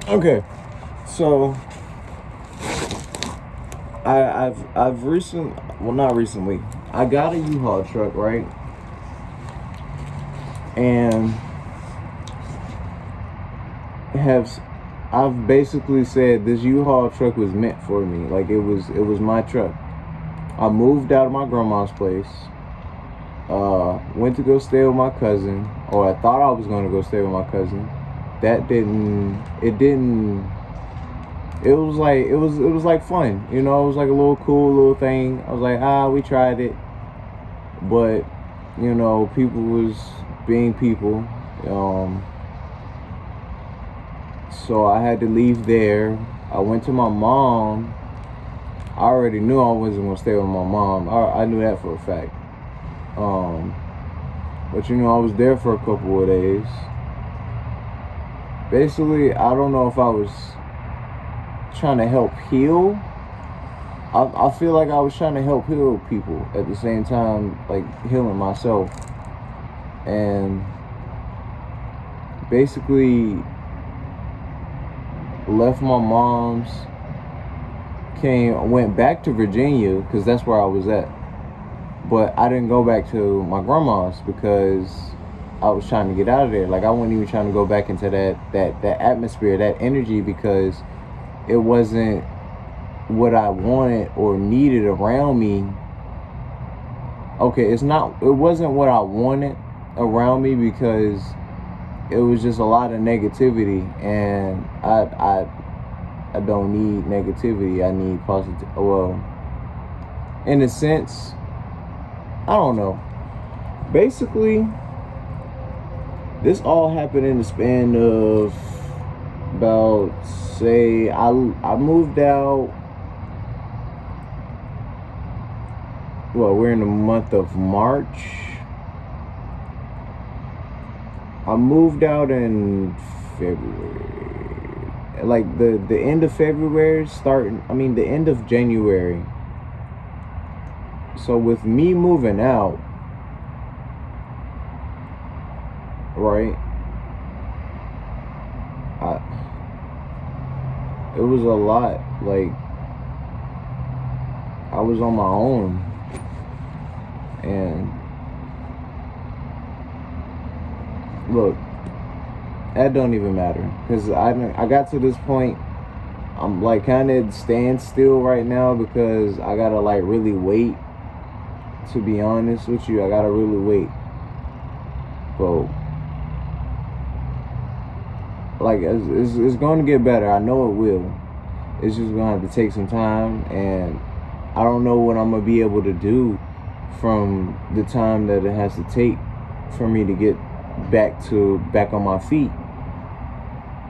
Okay, so I've not recently. I got a U-Haul truck, right? And have I've basically said this U-Haul truck was meant for me. Like it was my truck. I moved out of my grandma's place. Went to go stay with my cousin, or I thought I was going to go stay with my cousin. That didn't. It didn't. It was like fun, you know. It was like a little cool little thing. I was like, we tried it, but you know, people was being people. Um, so I had to leave there. I went to my mom. I already knew I wasn't gonna stay with my mom. I knew that for a fact. Um, but you know, I was there for a couple of days. Basically, I don't know if I was trying to help heal. I feel like I was trying to help heal people at the same time, like healing myself. And basically left my mom's, went back to Virginia because that's where I was at. But I didn't go back to my grandma's because I was trying to get out of there. Like I wasn't even trying to go back into that atmosphere, that energy, because it wasn't what I wanted or needed around me. Okay, it wasn't what I wanted around me because it was just a lot of negativity, and I don't need negativity. I need positive. Well, in a sense, I don't know. Basically, this all happened in the span of about, say, I moved out. Well, we're in the month of March. I moved out in February. Like the end of February, the end of January. So with me moving out, right, it was a lot. Like I was on my own, and look, that don't even matter because I got to this point. I'm like kind of standstill right now because I gotta like really wait. To be honest with you, I gotta really wait. But like it's going to get better. I know it will. It's just gonna have to take some time, and I don't know what I'm gonna be able to do from the time that it has to take for me to get back on my feet.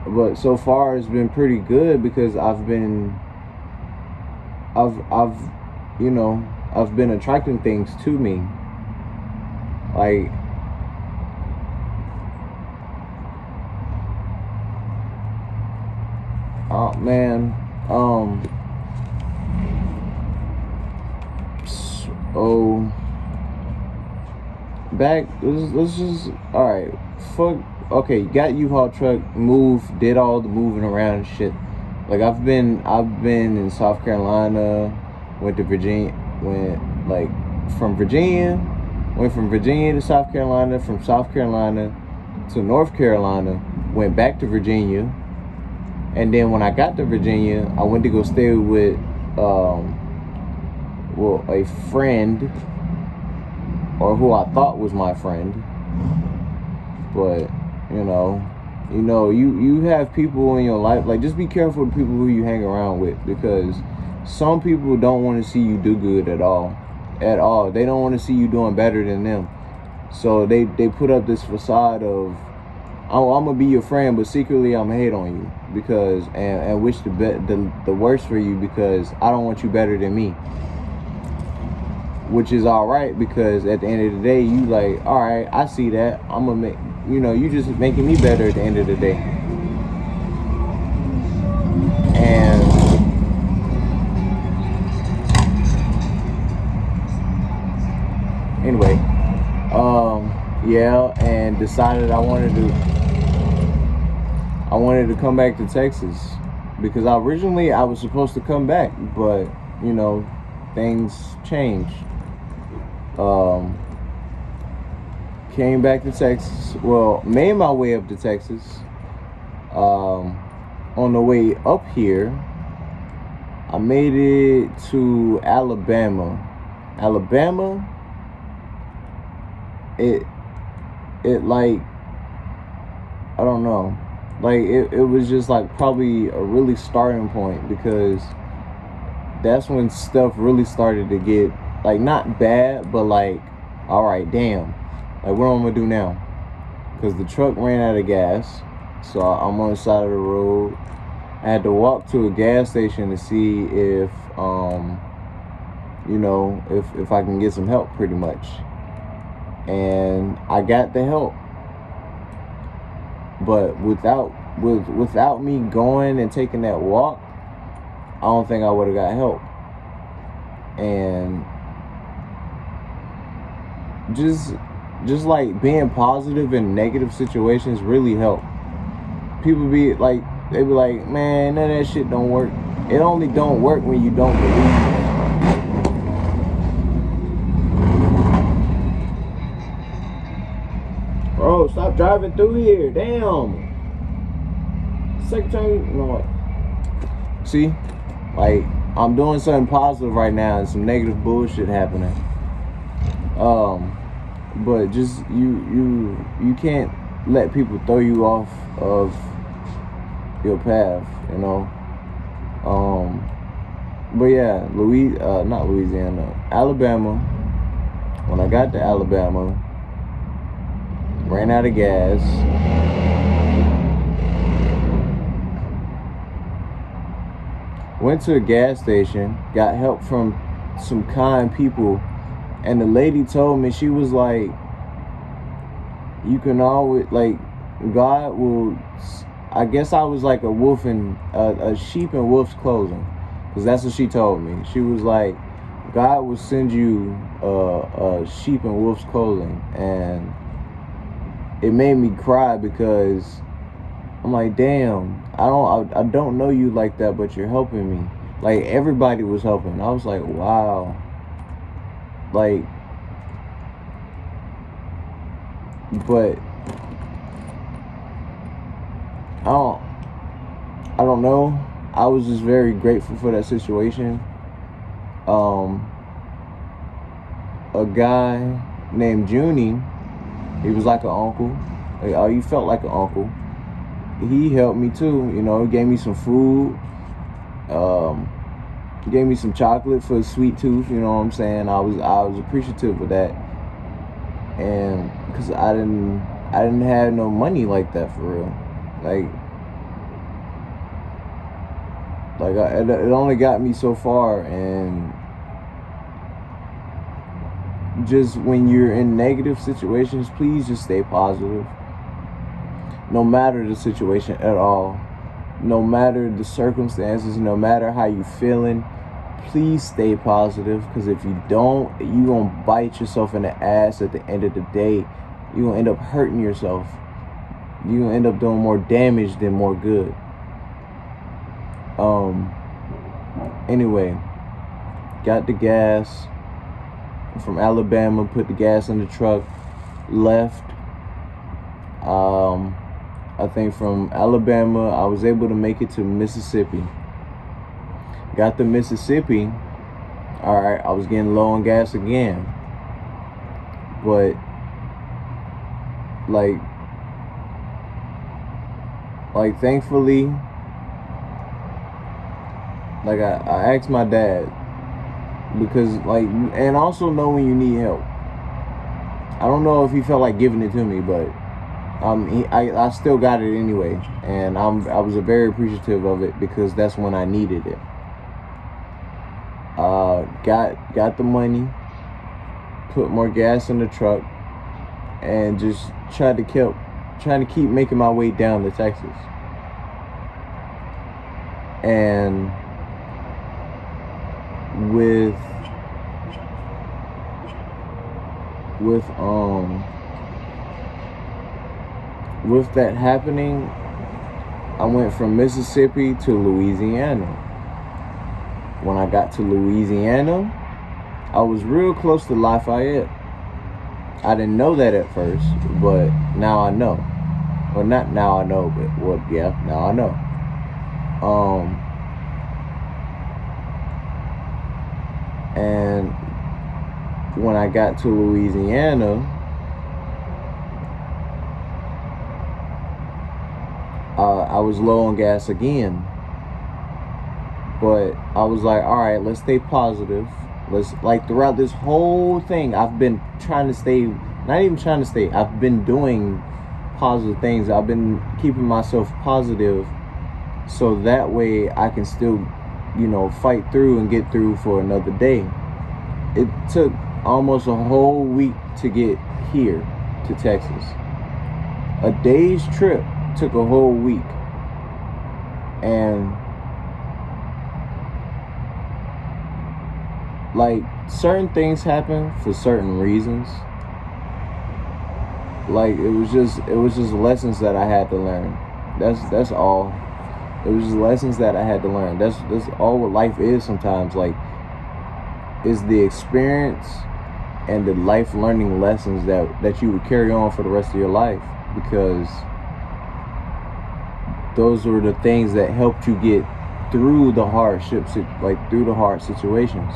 But so far it's been pretty good because I've been attracting things to me. Like oh man, so let's just all right. Fuck. Okay, got U-Haul truck, did all the moving around and shit. Like I've been in South Carolina, went to Virginia, from Virginia to South Carolina, from South Carolina to North Carolina, went back to Virginia, and then when I got to Virginia, I went to go stay with a friend, or who I thought was my friend, but you have people in your life. Like, just be careful with people who you hang around with, because some people don't want to see you do good at all. They don't want to see you doing better than them. So they put up this facade of, oh, I'm gonna be your friend, but secretly I'm gonna hate on you because and wish the worst for you because I don't want you better than me. Which is all right, because at the end of the day, you like, all right, I see that. I'm gonna make, you just making me better at the end of the day. And anyway, yeah, and decided I wanted to. I wanted to come back to Texas because originally I was supposed to come back, but you know, things changed. Came back to Texas. Well, made my way up to Texas. On the way up here, I made it to Alabama. Alabama, it like, I don't know, like it was just like probably a really starting point, because that's when stuff really started to get like not bad, but like, all right, damn, like what am I gonna do now? Because the truck ran out of gas, so I'm on the side of the road. I had to walk to a gas station to see if you know, if I can get some help, pretty much. And I got the help, but without me going and taking that walk, I don't think I would have got help. And just like being positive in negative situations really help. People be like, they be like, man, none of that shit don't work. It only don't work when you don't believe. Bro, stop driving through here. Damn. Second time, you know what? See, like, I'm doing something positive right now and some negative bullshit happening. But just you can't let people throw you off of your path, you know. But yeah, not Louisiana, Alabama. When I got to Alabama, ran out of gas. Went to a gas station, got help from some kind people, and the lady told me, she was like, you can always, like, God will, I guess I was like a wolf in, a sheep in wolf's clothing, because that's what she told me. She was like, God will send you a sheep in wolf's clothing. And it made me cry, because I'm like, damn, I don't know you like that, but you're helping me. Like, everybody was helping. I was like, wow. Like, but I don't know. I was just very grateful for that situation. A guy named Junie, he was like an uncle. Like, he felt like an uncle. He helped me too, you know. He gave me some food. He gave me some chocolate for a sweet tooth, you know what I'm saying. I was appreciative of that, and because I didn't have no money like that, for real. It only got me so far. And just when you're in negative situations, please just stay positive. No matter the situation at all, no matter the circumstances, no matter how you feeling, please stay positive. Because if you don't, you gonna bite yourself in the ass at the end of the day. You gonna end up hurting yourself. You gonna end up doing more damage than more good. Anyway, got the gas from Alabama, put the gas in the truck, left. I think from Alabama, I was able to make it to Mississippi. Got to Mississippi. All right, I was getting low on gas again. But, like thankfully, like, I asked my dad, because, like, and also know when you need help. I don't know if he felt like giving it to me, but I still got it anyway, and I was very appreciative of it, because that's when I needed it. Got the money, put more gas in the truck, and just trying to keep making my way down to Texas. And with that happening, I went from Mississippi to Louisiana. When I got to Louisiana, I was real close to Lafayette. I didn't know that at first, but now I know. Well, not now I know, but well, yeah, now I know. And when I got to Louisiana, I was low on gas again. But I was like, all right, let's stay positive. Let's, like, throughout this whole thing, I've been trying to stay, not even trying to stay, I've been doing positive things. I've been keeping myself positive so that way I can still, fight through and get through for another day. It took almost a whole week to get here to Texas. A day's trip took a whole week. And like, certain things happen for certain reasons. Like, it was just lessons that I had to learn. That's all. It was just lessons that I had to learn. That's all what life is sometimes. Like, is the experience and the life learning lessons that you would carry on for the rest of your life, because those were the things that helped you get through the hardships, like through the hard situations.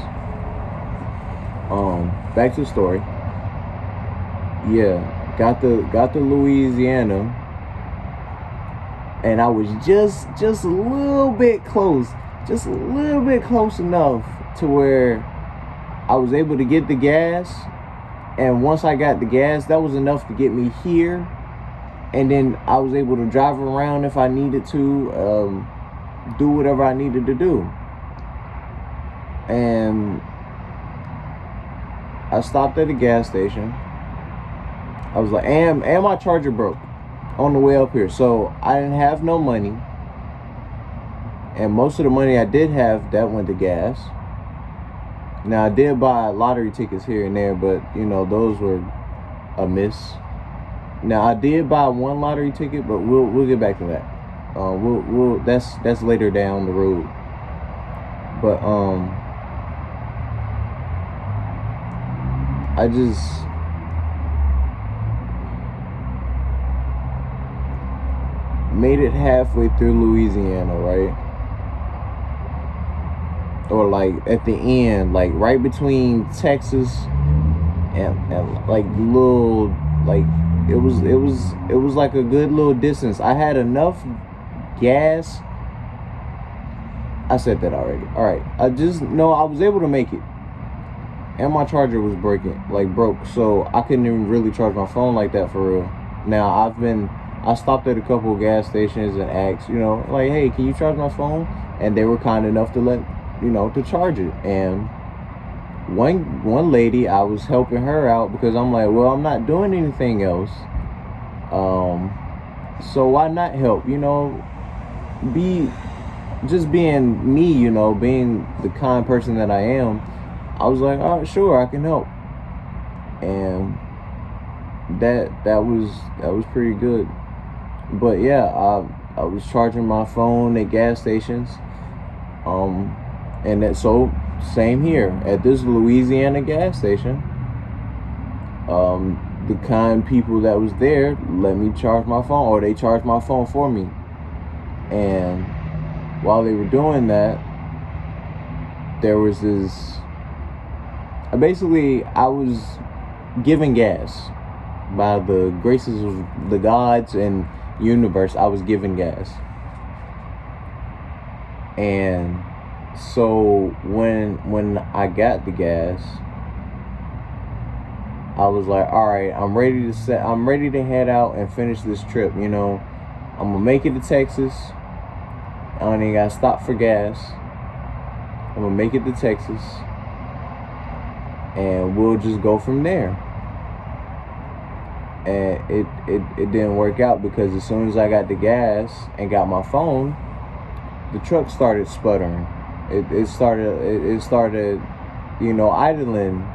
Back to the story. Yeah, got to Louisiana, and I was just a little bit close, enough to where I was able to get the gas. And once I got the gas, that was enough to get me here. And then I was able to drive around if I needed to, do whatever I needed to do. And I stopped at a gas station. I was like, and my charger broke on the way up here. So I didn't have no money. And most of the money I did have, that went to gas. Now, I did buy lottery tickets here and there, but, those were a miss. Now, I did buy one lottery ticket, but we'll get back to that. That's later down the road. But, I just made it halfway through Louisiana, right? Or like at the end, like right between Texas and like little, like it was like a good little distance. I had enough gas. I said that already. All right. I just know I was able to make it. And my charger was broke, so I couldn't even really charge my phone like that for real. Now, I stopped at a couple of gas stations and asked, like, hey, can you charge my phone? And they were kind enough to let, to charge it. And one lady, I was helping her out because I'm like, well, I'm not doing anything else. So why not help? Just being me, being the kind person that I am. I was like, all right, sure, I can help. And that was pretty good. But yeah, I was charging my phone at gas stations. And so same here at this Louisiana gas station. The kind people that was there let me charge my phone, or they charged my phone for me. And while they were doing that, there was this. Basically, I was given gas by the graces of the gods and universe. I was given gas. And so when I got the gas, I was like, all right, I'm ready to head out and finish this trip. I'm gonna make it to Texas. I don't even gotta stop for gas. I'm gonna make it to Texas, and we'll just go from there. And it didn't work out, because as soon as I got the gas and got my phone, the truck started sputtering. It started, idling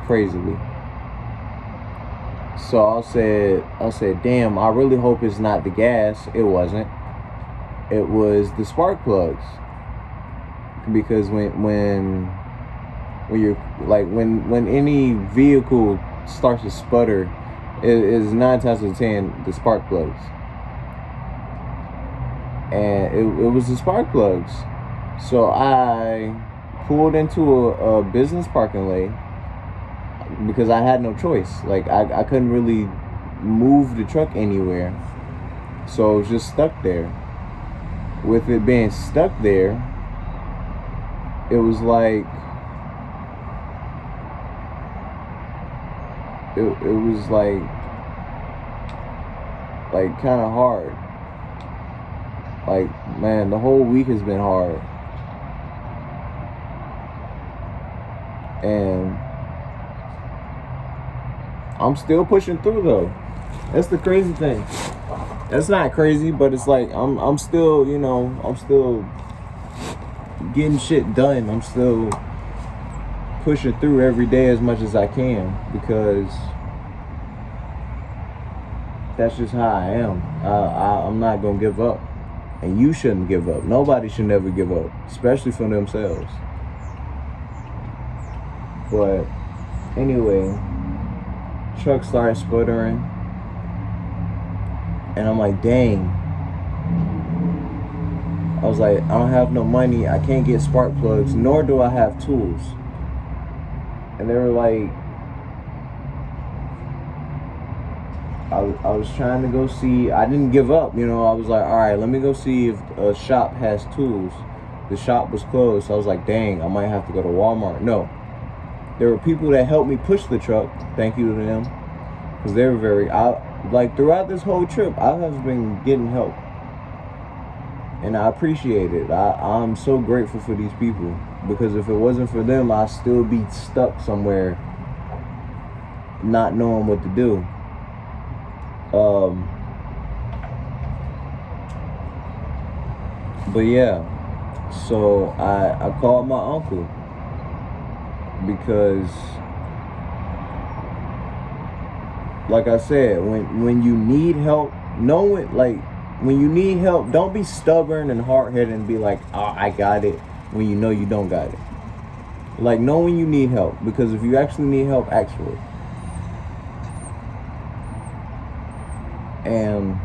crazily. So I said, damn, I really hope it's not the gas. It wasn't. it was the spark plugs. Because when you're like when any vehicle starts to sputter, it is 9 times out of 10 the spark plugs. And it was the spark plugs. So I pulled into a business parking lot because I had no choice. Like I couldn't really move the truck anywhere. So it was just stuck there. With it being stuck there, it was like it was like kind of hard. Like, man, the whole week has been hard. And I'm still pushing through though. That's the crazy thing. That's not crazy, but it's like I'm still, you know, I'm still getting shit done. I'm still pushing through every day as much as I can, because that's just how I am. I'm not gonna give up, and you shouldn't give up. Nobody should never give up, especially for themselves. But anyway, truck started sputtering, and I'm like, dang. I was like, I don't have no money. I can't get spark plugs, nor do I have tools. And they were like, I was trying to go see. I didn't give up, you know. I was like, all right, let me go see if a shop has tools. The shop was closed, so I was like, dang, I might have to go to Walmart. No, there were people that helped me push the truck. Thank you to them, because they were very. Like throughout this whole trip, I have been getting help, and I appreciate it. I'm so grateful for these people, because if it wasn't for them, I'd still be stuck somewhere, not knowing what to do. But yeah, so I called my uncle, because like I said, when you need help, when you need help, don't be stubborn and hard-headed and be like, oh, I got it, when you know you don't got it. Like, know when you need help, because if you actually need help, ask for it. And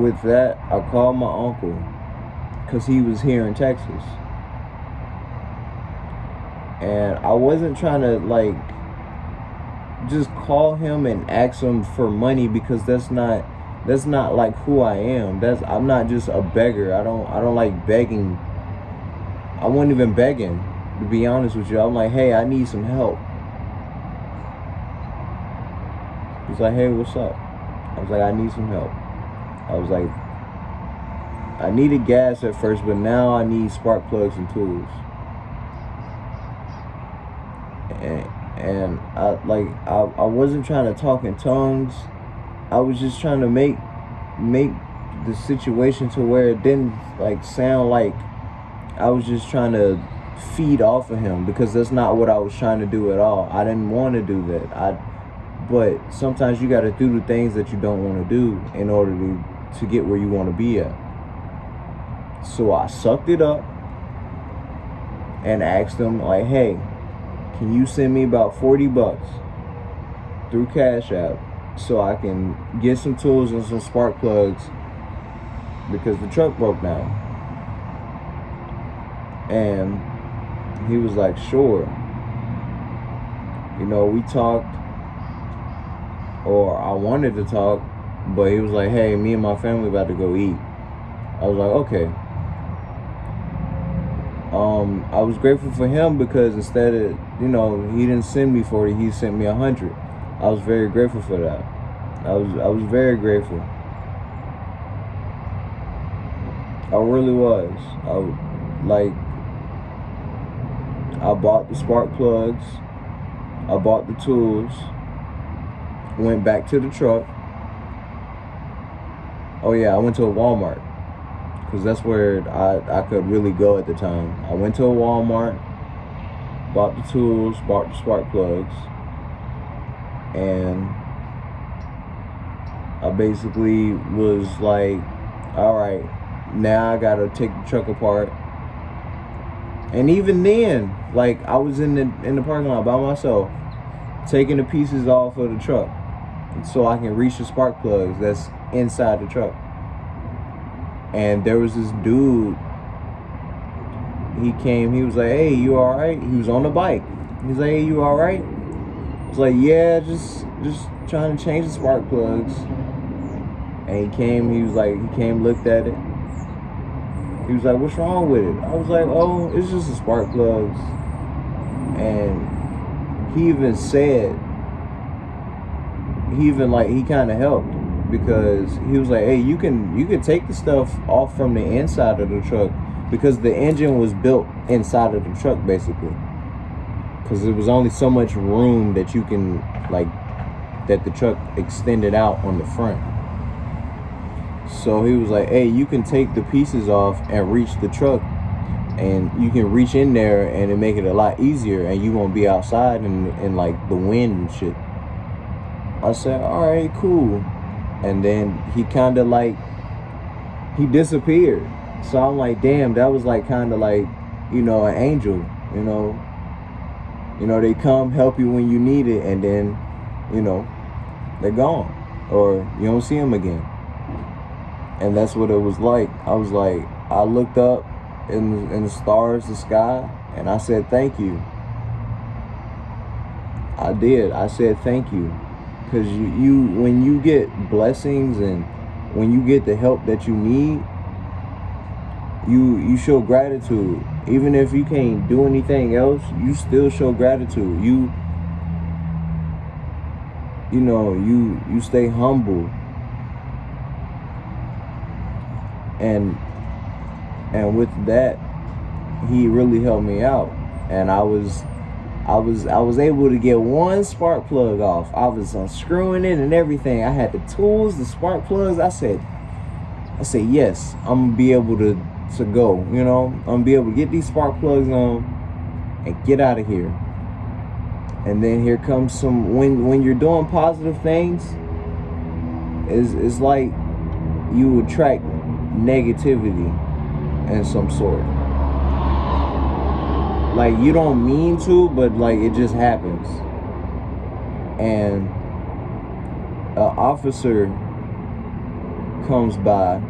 with that, I called my uncle, because he was here in Texas. And I wasn't trying to like just call him and ask him for money, because that's not like who I am. I'm not just a beggar. I don't like begging. I wasn't even begging, to be honest with you. I'm like, hey, I need some help. He's like, hey, what's up? I was like, I need some help. I was like, I needed gas at first, but now I need spark plugs and tools. And I wasn't trying to talk in tongues. I was just trying to make the situation to where it didn't like sound like I was just trying to feed off of him, because that's not what I was trying to do at all. I didn't want to do that. But sometimes you got to do the things that you don't want to do in order to get where you want to be at. So I sucked it up and asked him, like, hey, can you send me about $40 through Cash App so I can get some tools and some spark plugs, because the truck broke down? And he was like, sure. You know, we talked, or I wanted to talk, but he was like, hey, me and my family about to go eat. I was like, okay. I was grateful for him, because instead of, you know, he didn't send me 40, he sent me 100. I was very grateful for that. I was very grateful. I really was. I bought the spark plugs, I bought the tools, went back to the truck. Oh yeah, I went to a Walmart, because that's where I could really go at the time. I went to a Walmart, bought the tools, bought the spark plugs, and I basically was like, all right, now I gotta take the truck apart. And even then, like, I was in the parking lot by myself, taking the pieces off of the truck so I can reach the spark plugs that's inside the truck. And there was this dude. He came. He was like, "Hey, you all right?" He was on the bike. He's like, "Hey, you all right?" I was like, "Yeah, just trying to change the spark plugs." And he came. He was like, he came, looked at it. He was like, "What's wrong with it?" I was like, "Oh, it's just the spark plugs." And he even said, he kind of helped, because he was like, "Hey, you can take the stuff off from the inside of the truck, because the engine was built inside of the truck basically, because there was only so much room that you can, like, that the truck extended out on the front." So he was like, "Hey, you can take the pieces off and reach the truck, and you can reach in there and it make it a lot easier, and you won't be outside in like the wind and shit." I said, "All right, cool." And then he kind of like, he disappeared. So I'm like, damn, that was like kind of like, an angel, they come help you when you need it, and then, they're gone, or you don't see them again. And that's what it was like. I was like, I looked up in the stars, the sky, and I said, "Thank you." I did. I said, "Thank you." Because you when you get blessings and when you get the help that you need, you show gratitude. Even if you can't do anything else, you still show gratitude. You stay humble. And with that, he really helped me out. And I was able to get one spark plug off. I was unscrewing it and everything. I had the tools, the spark plugs. I said, yes, I'm gonna be able to go. I'm gonna be able to get these spark plugs on and get out of here. And then here comes some, when you're doing positive things, it's like you attract negativity in some sort. Like, you don't mean to, but like it just happens. And an officer comes by,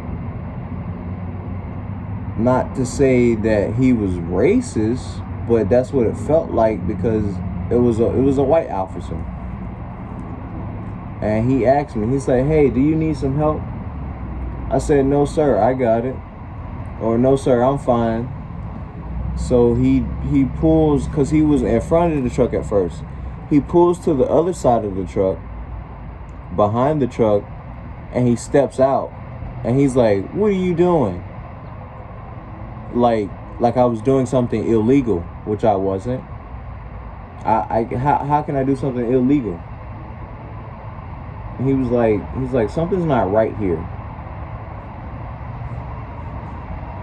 not to say that he was racist, but that's what it felt like, because it was a white officer. And he asked me, he said, "Hey, do you need some help?" I said, "No, sir, I got it." Or, "No, sir, I'm fine." So he pulls, because he was in front of the truck at first. He pulls to the other side of the truck, behind the truck, and he steps out. And he's like, "What are you doing?" Like I was doing something illegal, which I wasn't. How can I do something illegal? And he's like, "Something's not right here.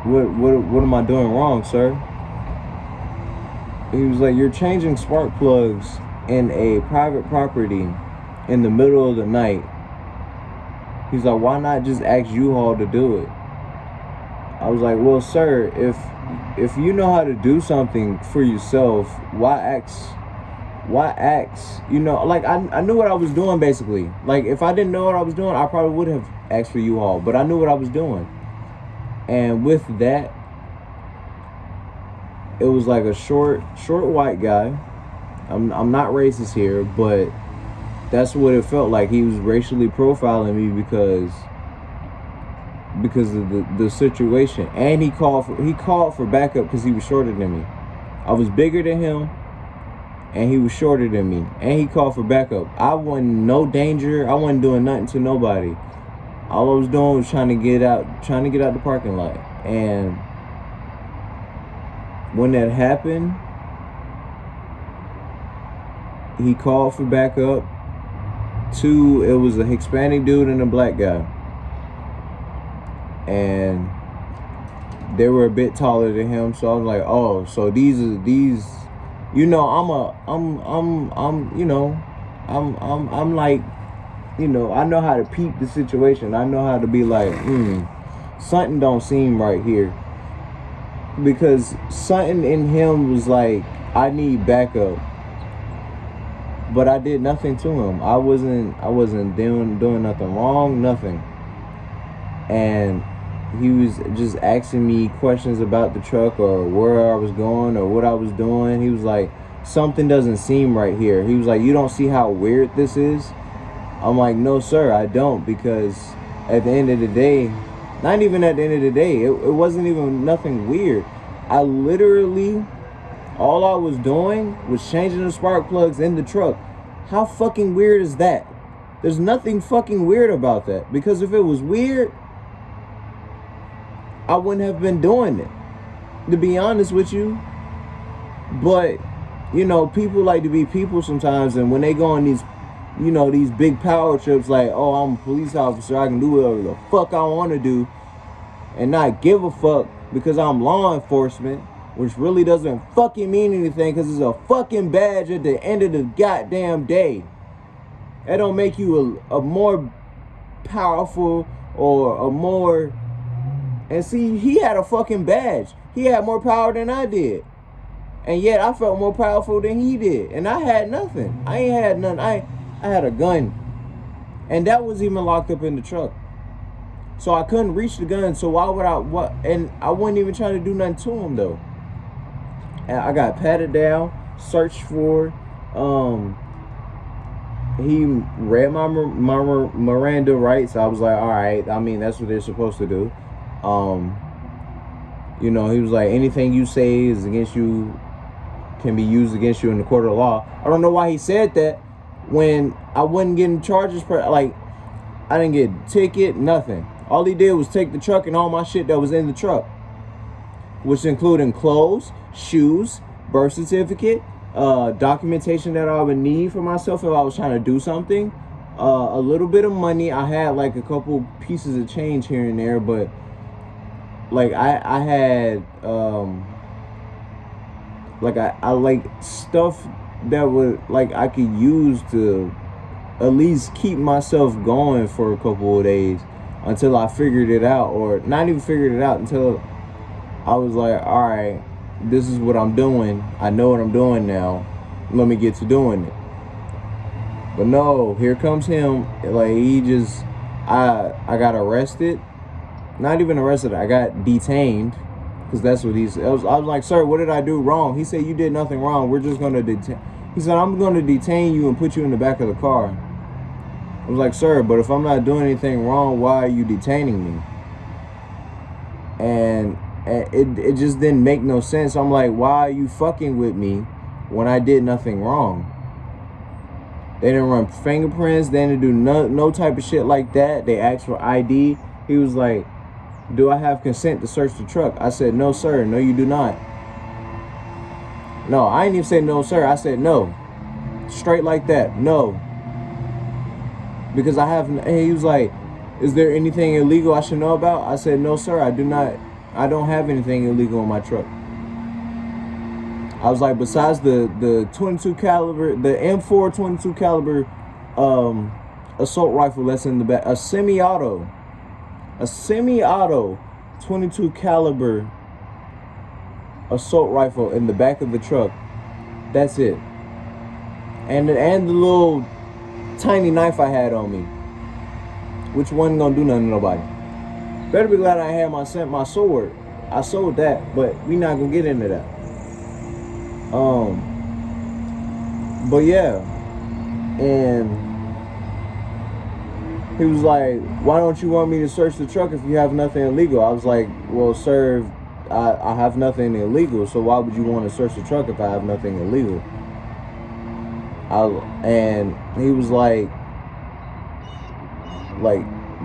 What am I doing wrong, sir?" He was like, "You're changing spark plugs in a private property in the middle of the night." He's like, "Why not just ask U-Haul to do it?" I was like, "Well, sir, if you know how to do something for yourself, why ask? Like, I knew what I was doing, basically. Like, if I didn't know what I was doing, I probably would have asked for U-Haul, but I knew what I was doing." And with that, it was like a short white guy. I'm not racist here, but that's what it felt like. He was racially profiling me because of the situation. And he called for backup because he was shorter than me. I was bigger than him, and he was shorter than me, and he called for backup. I wasn't no danger. I wasn't doing nothing to nobody. All I was doing was trying to get out the parking lot. And when that happened, he called for backup. Two, it was a Hispanic dude and a black guy, and they were a bit taller than him. So I was like, "Oh, so these, I'm like I know how to peep the situation. I know how to be like, something don't seem right here. Because something in him was like, I need backup. But I did nothing to him. I wasn't doing nothing wrong, nothing. And he was just asking me questions about the truck or where I was going or what I was doing. He was like, something doesn't seem right here. He was like, you don't see how weird this is? I'm like, no, sir, I don't. Because at the end of the day, not even at the end of the day, it wasn't even nothing weird. I literally, all I was doing was changing the spark plugs in the truck. How fucking weird is that? There's nothing fucking weird about that. Because if it was weird, I wouldn't have been doing it, to be honest with you. But, people like to be people sometimes, and when they go on these, these big power trips like, oh, I'm a police officer, I can do whatever the fuck I want to do, and not give a fuck because I'm law enforcement, which really doesn't fucking mean anything because it's a fucking badge at the end of the goddamn day. That don't make you a more powerful or a more... And see, he had a fucking badge. He had more power than I did. And yet I felt more powerful than he did. And I had nothing. I ain't had nothing. I had a gun. And that was even locked up in the truck. So I couldn't reach the gun. So why would I... And I wasn't even trying to do nothing to him, though. And I got patted down, searched for. He read my Miranda rights. I was like, all right. I mean, that's what they're supposed to do. He was like, anything you say is against you can be used against you in the court of law. I don't know why he said that when I wasn't getting charges I didn't get a ticket, nothing. All he did was take the truck and all my shit that was in the truck, which included clothes, shoes, birth certificate, documentation that I would need for myself if I was trying to do something, a little bit of money. I had like a couple pieces of change here and there, but like I had I like stuff that would like I could use to at least keep myself going for a couple of days until I figured it out, or not even figured it out until I was like, all right, this is what I'm doing. I know what I'm doing now. Let me get to doing it. But no, here comes him. Like he just, I got arrested. Not even arrested. I got detained, because that's what he said. I was like, sir, what did I do wrong? He said, you did nothing wrong. We're just going to detain. He said, I'm going to detain you and put you in the back of the car. I was like, sir, but if I'm not doing anything wrong, why are you detaining me? And it just didn't make no sense. I'm like, why are you fucking with me when I did nothing wrong? They didn't run fingerprints. They didn't do no type of shit like that. They asked for ID. He was like, do I have consent to search the truck? I said, no, sir. No, you do not. No, I didn't even say no, sir. I said no. Straight like that. No. Because I have... And he was like, is there anything illegal I should know about? I said, no, sir. I do not. I don't have anything illegal in my truck. I was like, besides the 22 caliber, the M4 22 caliber assault rifle that's in the back, a semi-auto 22 caliber assault rifle in the back of the truck. That's it. And the little tiny knife I had on me, which wasn't gonna do nothing to nobody. Better be glad I had my sword. I sold that, but we not gonna get into that. But yeah, and he was like, why don't you want me to search the truck if you have nothing illegal? I was like, well, sir, I have nothing illegal, so why would you want to search the truck if I have nothing illegal? And he was like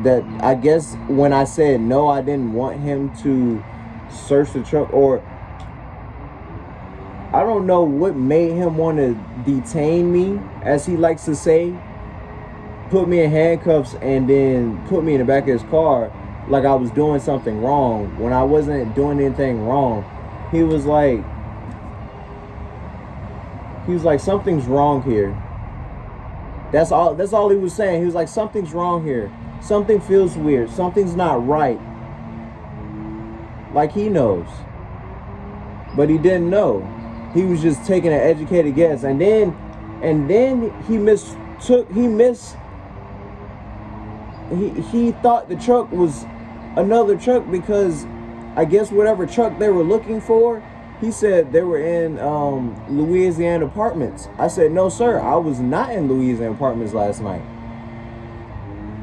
that. I guess when I said no, I didn't want him to search the truck, or I don't know what made him want to detain me, as he likes to say, put me in handcuffs and then put me in the back of his car like I was doing something wrong when I wasn't doing anything wrong. He was like, something's wrong here. That's all he was saying. He was like, something's wrong here. Something feels weird. Something's not right. Like he knows. But he didn't know. He was just taking an educated guess. And then he thought the truck was another truck because I guess whatever truck they were looking for, he said they were in Louisiana Apartments. I said, no, sir, I was not in Louisiana Apartments last night.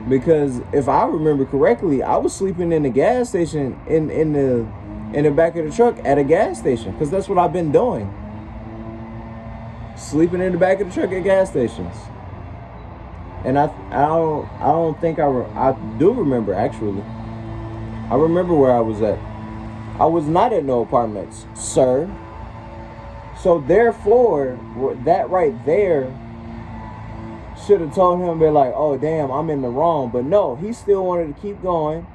Because if I remember correctly, I was sleeping in the gas station, in the back of the truck at a gas station. Because that's what I've been doing. Sleeping in the back of the truck at gas stations. And I don't think I do remember, actually. I remember where I was at. I was not at no apartments, sir. So therefore, that right there should have told him, be like, oh damn, I'm in the wrong. But no, he still wanted to keep going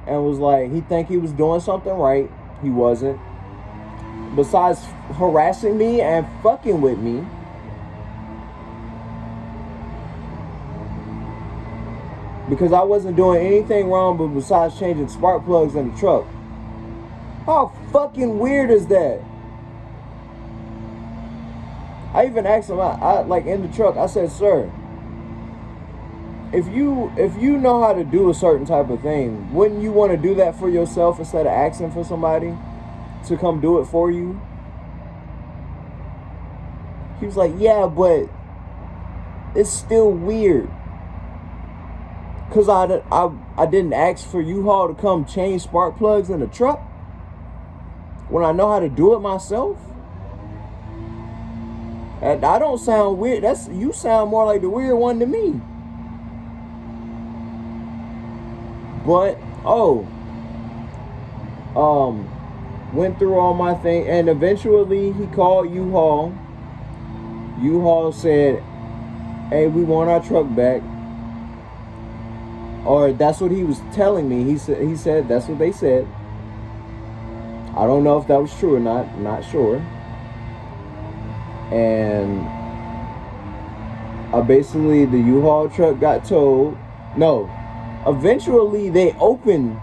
and was like, he think he was doing something right. He wasn't. Besides harassing me and fucking with me. Because I wasn't doing anything wrong but besides changing spark plugs in the truck. How fucking weird is that? I even asked him, I like in the truck, I said, sir, if you know how to do a certain type of thing, wouldn't you want to do that for yourself instead of asking for somebody to come do it for you? He was like, yeah, but it's still weird. Because I didn't ask for U-Haul to come change spark plugs in the truck when I know how to do it myself. And I don't sound weird. You sound more like the weird one to me. But, went through all my thing, and eventually he called U-Haul. U-Haul said, hey, we want our truck back. Or that's what he was telling me. He said that's what they said. I don't know if that was true or not. I'm not sure. And basically the U-Haul truck got towed. No. Eventually they opened.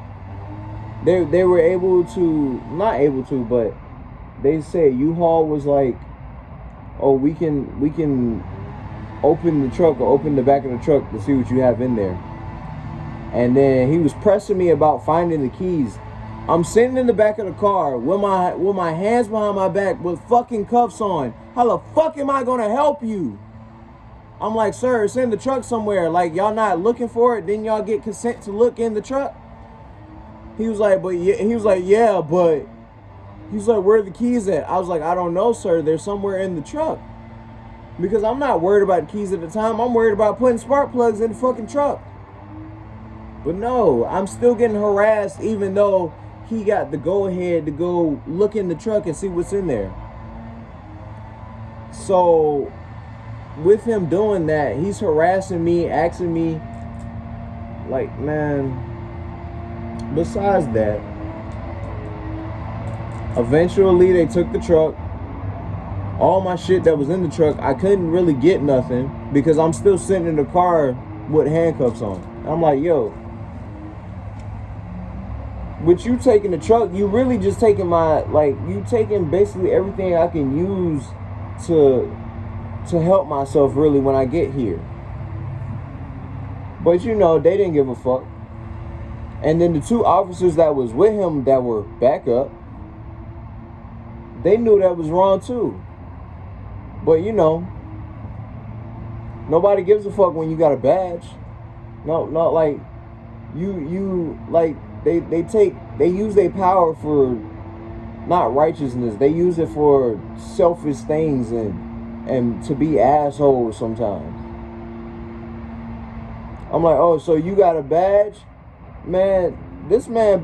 They were able to, not able to, but they said U-Haul was like, oh, we can open the truck or open the back of the truck to see what you have in there. And then he was pressing me about finding the keys. I'm sitting in the back of the car with my hands behind my back with fucking cuffs on. How the fuck am I gonna help you? I'm like, sir, it's in the truck somewhere. Like, y'all not looking for it? Then y'all get consent to look in the truck? He was like, but yeah. He was like, yeah, but. He's like, where are the keys at? I was like, I don't know, sir. They're somewhere in the truck. Because I'm not worried about the keys at the time. I'm worried about putting spark plugs in the fucking truck. But no, I'm still getting harassed even though he got the go-ahead to go look in the truck and see what's in there. So, with him doing that, he's harassing me, asking me, like, man, besides that, eventually they took the truck. All my shit that was in the truck, I couldn't really get nothing because I'm still sitting in the car with handcuffs on. I'm like, yo, with you taking the truck, you really just taking you taking basically everything I can use to help myself really when I get here. But you know, they didn't give a fuck. And then the two officers that was with him that were backup, they knew that was wrong too. But you know, nobody gives a fuck when you got a badge. No, not like you like they use their power for not righteousness. They use it for selfish things and to be assholes sometimes. I'm like, oh, so you got a badge? Man, this man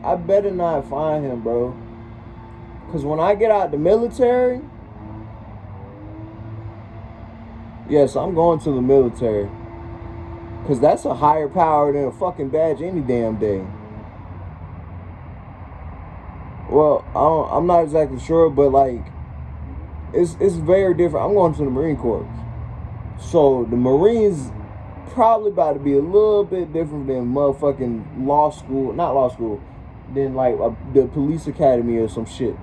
I better not find him, bro. Cause when I get out the military, yes, I'm going to the military. Cause that's a higher power than a fucking badge any damn day. Well, I'm not exactly sure, but like, it's very different. I'm going to the Marine Corps. So the Marines probably about to be a little bit different than motherfucking law school, not law school, than like the police academy or some shit.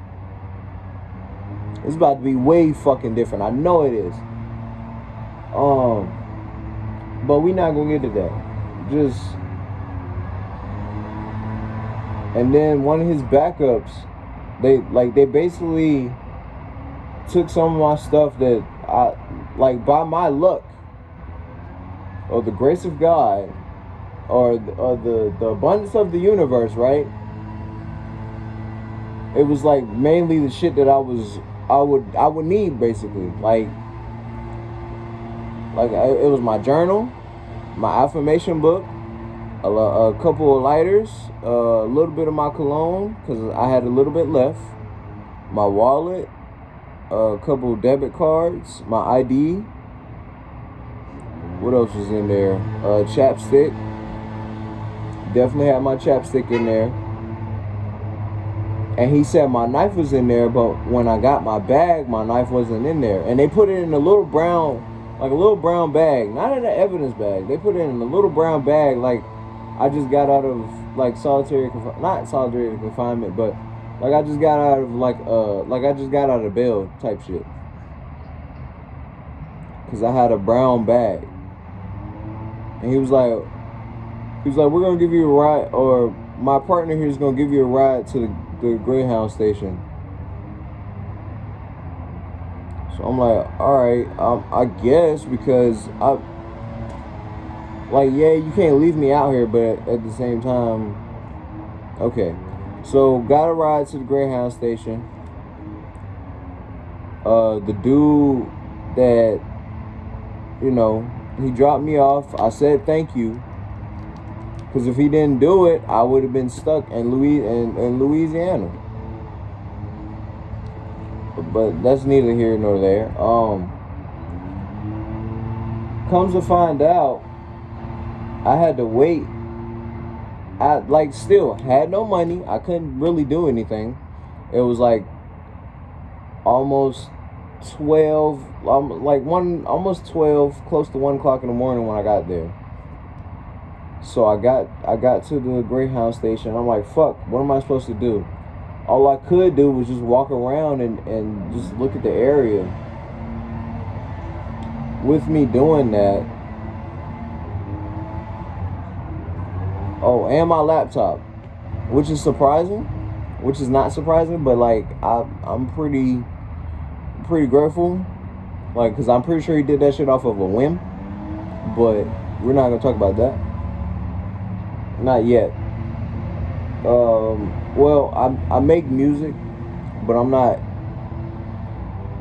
It's about to be way fucking different. I know it is. But we not gonna get to that. Just and then one of his backups, they basically took some of my stuff that I like by my luck or the grace of God or the abundance of the universe, right? It was like mainly the shit that I would need basically. It was my journal, my affirmation book, a couple of lighters, a little bit of my cologne because I had a little bit left, my wallet, a couple of debit cards, my ID. What else was in there? Chapstick. Definitely had my chapstick in there. And he said my knife was in there, but when I got my bag, my knife wasn't in there. And they put it in a little brown bag, not in an evidence bag. They put it in a little brown bag, like I just got out of like not solitary confinement, but like I just got out of like I just got out of bail type shit. Cause I had a brown bag, and he was like, we're gonna give you a ride, or my partner here is gonna give you a ride to the Greyhound station. So I'm like, alright, I guess, because yeah, you can't leave me out here, but at the same time, okay. So got a ride to the Greyhound station. The dude that, he dropped me off. I said thank you. Because if he didn't do it, I would have been stuck in Louisiana. But that's neither here nor there. Comes to find out, I had to wait. I still had no money. I couldn't really do anything. It was like almost 12, almost 12, close to 1 o'clock in the morning when I got there. So I got to the Greyhound station. I'm like, fuck, what am I supposed to do? All I could do was just walk around and just look at the area. With me doing that, and my laptop, which is surprising, which is not surprising, but like I'm pretty grateful, like, because I'm pretty sure he did that shit off of a whim, but we're not gonna talk about that. Not yet. Well, I make music, but I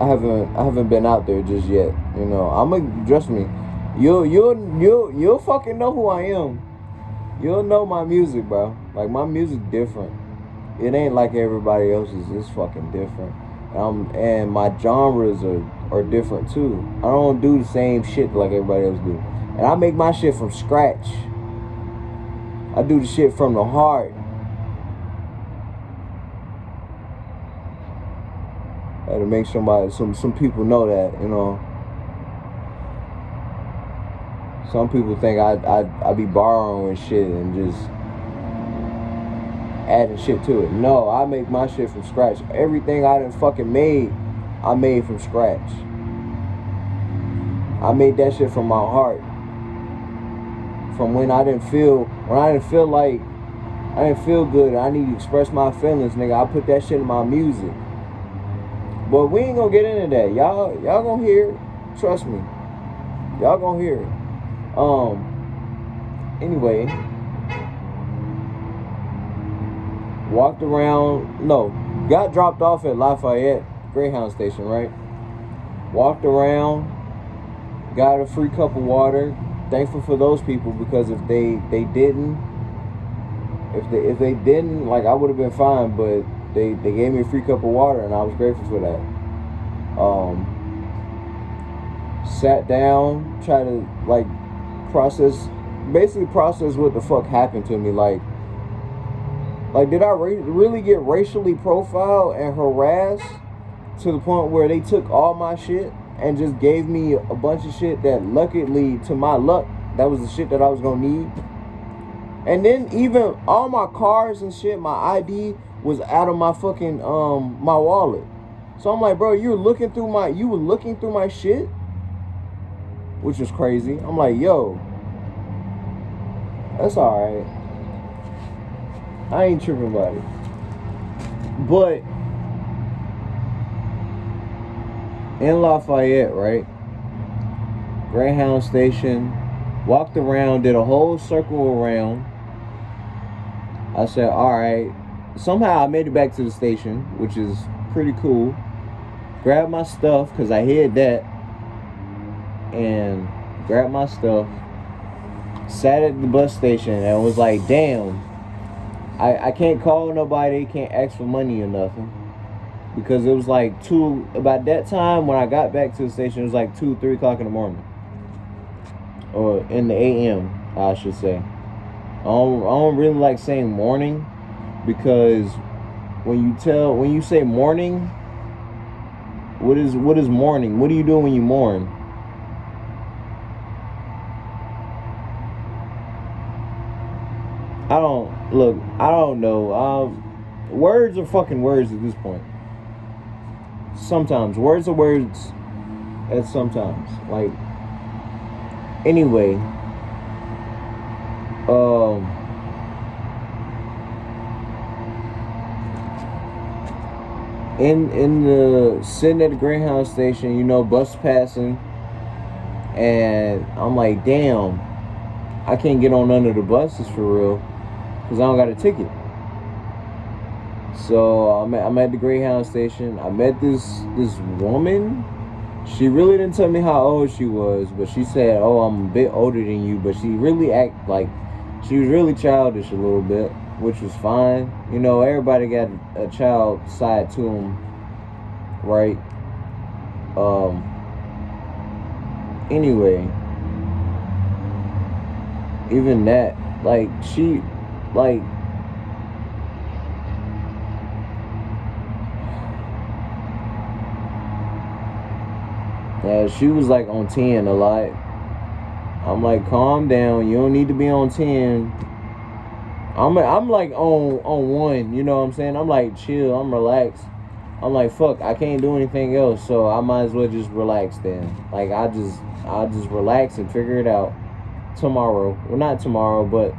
haven't been out there just yet. Trust me, you'll fucking know who I am. You'll know my music, bro. Like, my music different. It ain't like everybody else's. It's fucking different. And my genres are different too. I don't do the same shit like everybody else do. And I make my shit from scratch. I do the shit from the heart. I had to make some people know that, Some people think I be borrowing shit and just adding shit to it. No, I make my shit from scratch. Everything I done fucking made, I made from scratch. I made that shit from my heart. From when I didn't feel like I didn't feel good. I need to express my feelings, nigga. I put that shit in my music. But we ain't gonna get into that. Y'all gonna hear it. Trust me. Y'all gonna hear it. Anyway, walked around. No, got dropped off at Lafayette Greyhound station, right? Walked around, got a free cup of water. Thankful for those people, because if they didn't, like, I would have been fine. But they gave me a free cup of water, and I was grateful for that. Sat down, try to like process what the fuck happened to me. Like did I really get racially profiled and harassed to the point where they took all my shit and just gave me a bunch of shit that luckily, to my luck, that was the shit that I was gonna need. And then even all my cars and shit, my ID was out of my fucking my wallet. So I'm like, bro, you were looking through my shit, which was crazy. I'm like, yo, that's alright. I ain't tripping about it. But in Lafayette, right? Greyhound station, walked around, did a whole circle around. I said, alright. Somehow I made it back to the station, which is pretty cool. Grabbed my stuff, because I hid that. And grabbed my stuff. Sat at the bus station and was like, damn. I can't call nobody, can't ask for money or nothing. Because it was like about that time when I got back to the station, it was like 2, 3 o'clock in the morning. Or in the AM, I should say. I don't really like saying morning, because when you say morning, what is mourning? What do you do when you mourn? I don't know. Words are fucking words at this point. Sometimes words are words, and sometimes like. Anyway, in the sitting at the Greyhound station, you know, bus passing, and I'm like, damn, I can't get on none of the buses for real, because I don't got a ticket. So I'm at the Greyhound station. I met this woman. She really didn't tell me how old she was, but she said, oh, I'm a bit older than you, but she really acted like she was really childish a little bit, which was fine. You know, everybody got a child side to them, right? Anyway, even that, like, she, like, yeah, she was like on 10 a lot. I'm like, calm down. You don't need to be on 10. I'm like on 1. You know what I'm saying? I'm like, chill. I'm relaxed. I'm like, fuck. I can't do anything else, so I might as well just relax then. Like, I'll just relax and figure it out tomorrow. Well, not tomorrow, but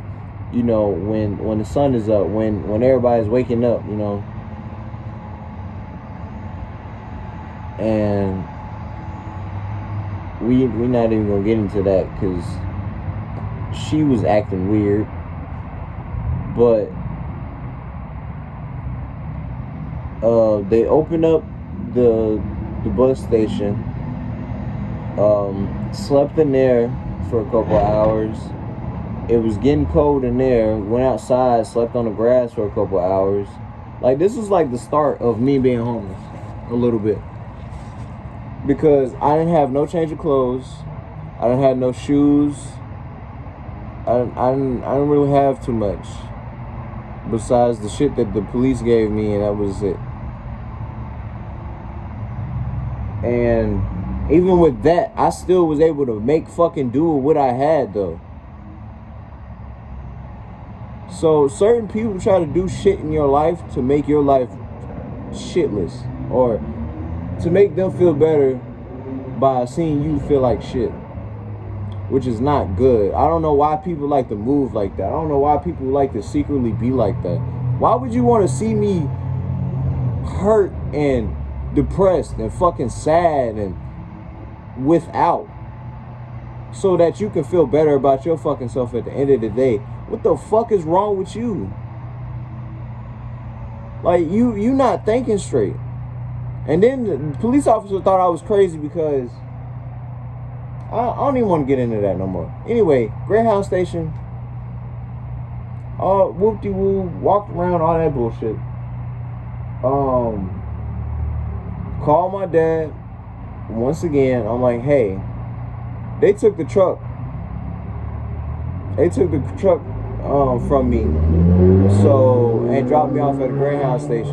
you know, when the sun is up, when everybody's waking up, you know. And we not even gonna get into that, because she was acting weird. But they opened up the bus station, slept in there for a couple of hours. It was getting cold in there. Went outside, slept on the grass for a couple of hours. Like, this was like the start of me being homeless a little bit. Because I didn't have no change of clothes. I didn't have no shoes. I didn't really have too much. Besides the shit that the police gave me, and that was it. And even with that, I still was able to make fucking do with what I had, though. So certain people try to do shit in your life to make your life shitless, or to make them feel better by seeing you feel like shit, which is not good. I don't know why people like to move like that. I don't know why people like to secretly be like that. Why would you want to see me hurt and depressed and fucking sad and without, so that you can feel better about your fucking self at the end of the day? What the fuck is wrong with you? Like, you not thinking straight. And then the police officer thought I was crazy because I don't even want to get into that no more. Anyway, Greyhound station. Whoop-de-woo, walked around, all that bullshit. Called my dad once again. I'm like, hey, they took the truck. They took the truck from me. So, and dropped me off at the Greyhound station.